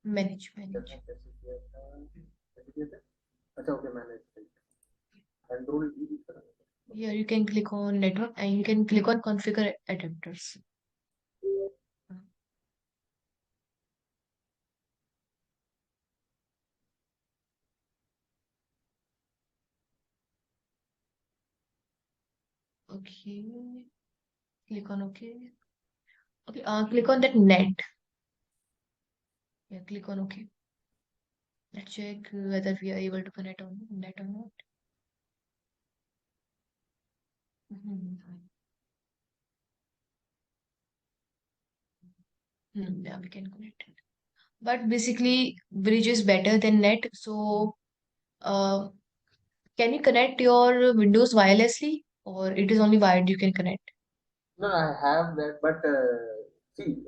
Manage. करना Manage. कैसे किया था? कैसे किया था? अच्छा, okay, मैंने कंट्रोल ई भी करा. Here you can click on network and you can click on configure adapters. Okay. Click on OK. Okay. Click on that net. Yeah. Click on OK. Let's check whether we are able to connect on net or not. Mhm. Yeah, we can connect it. But basically, bridge is better than net. So, uh, can you connect your Windows wirelessly, or it is only wired you can connect? No, no, I have that, but see,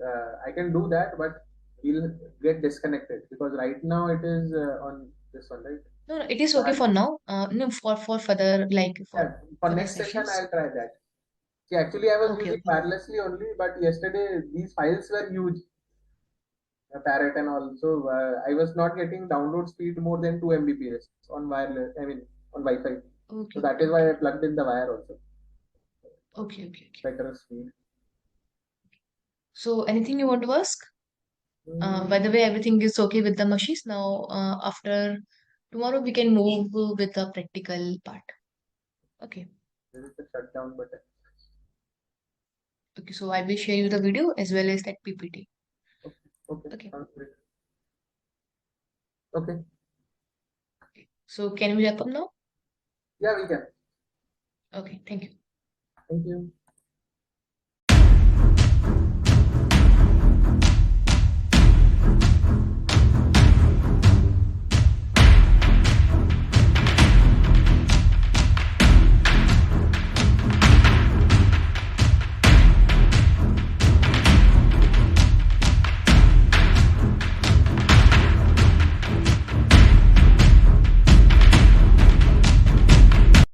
I can do that, but we'll get disconnected because right now it is on this one, right? No, no, it is So okay for now. No, for further like yeah, for for coming next session, sessions. I'll try that. See, actually, I was Okay, using okay, wirelessly only, but yesterday these files were huge, Parrot and also I was not getting download speed more than 2 Mbps on wireless. I mean, on Wi-Fi. So okay, that is why okay, I plugged in the wire also. okay, okay, okay. Better speed. So anything you want to ask? By Mm, the way, everything is okay with the machines. Now, after tomorrow, we can move with the practical part. Okay. there is a shutdown button. Okay. So I will share you the video as well as that PPT. Okay, okay, Okay. sounds great. Okay, Okay. So can we wrap up now? yeah, we can. Okay. Thank you. Thank you.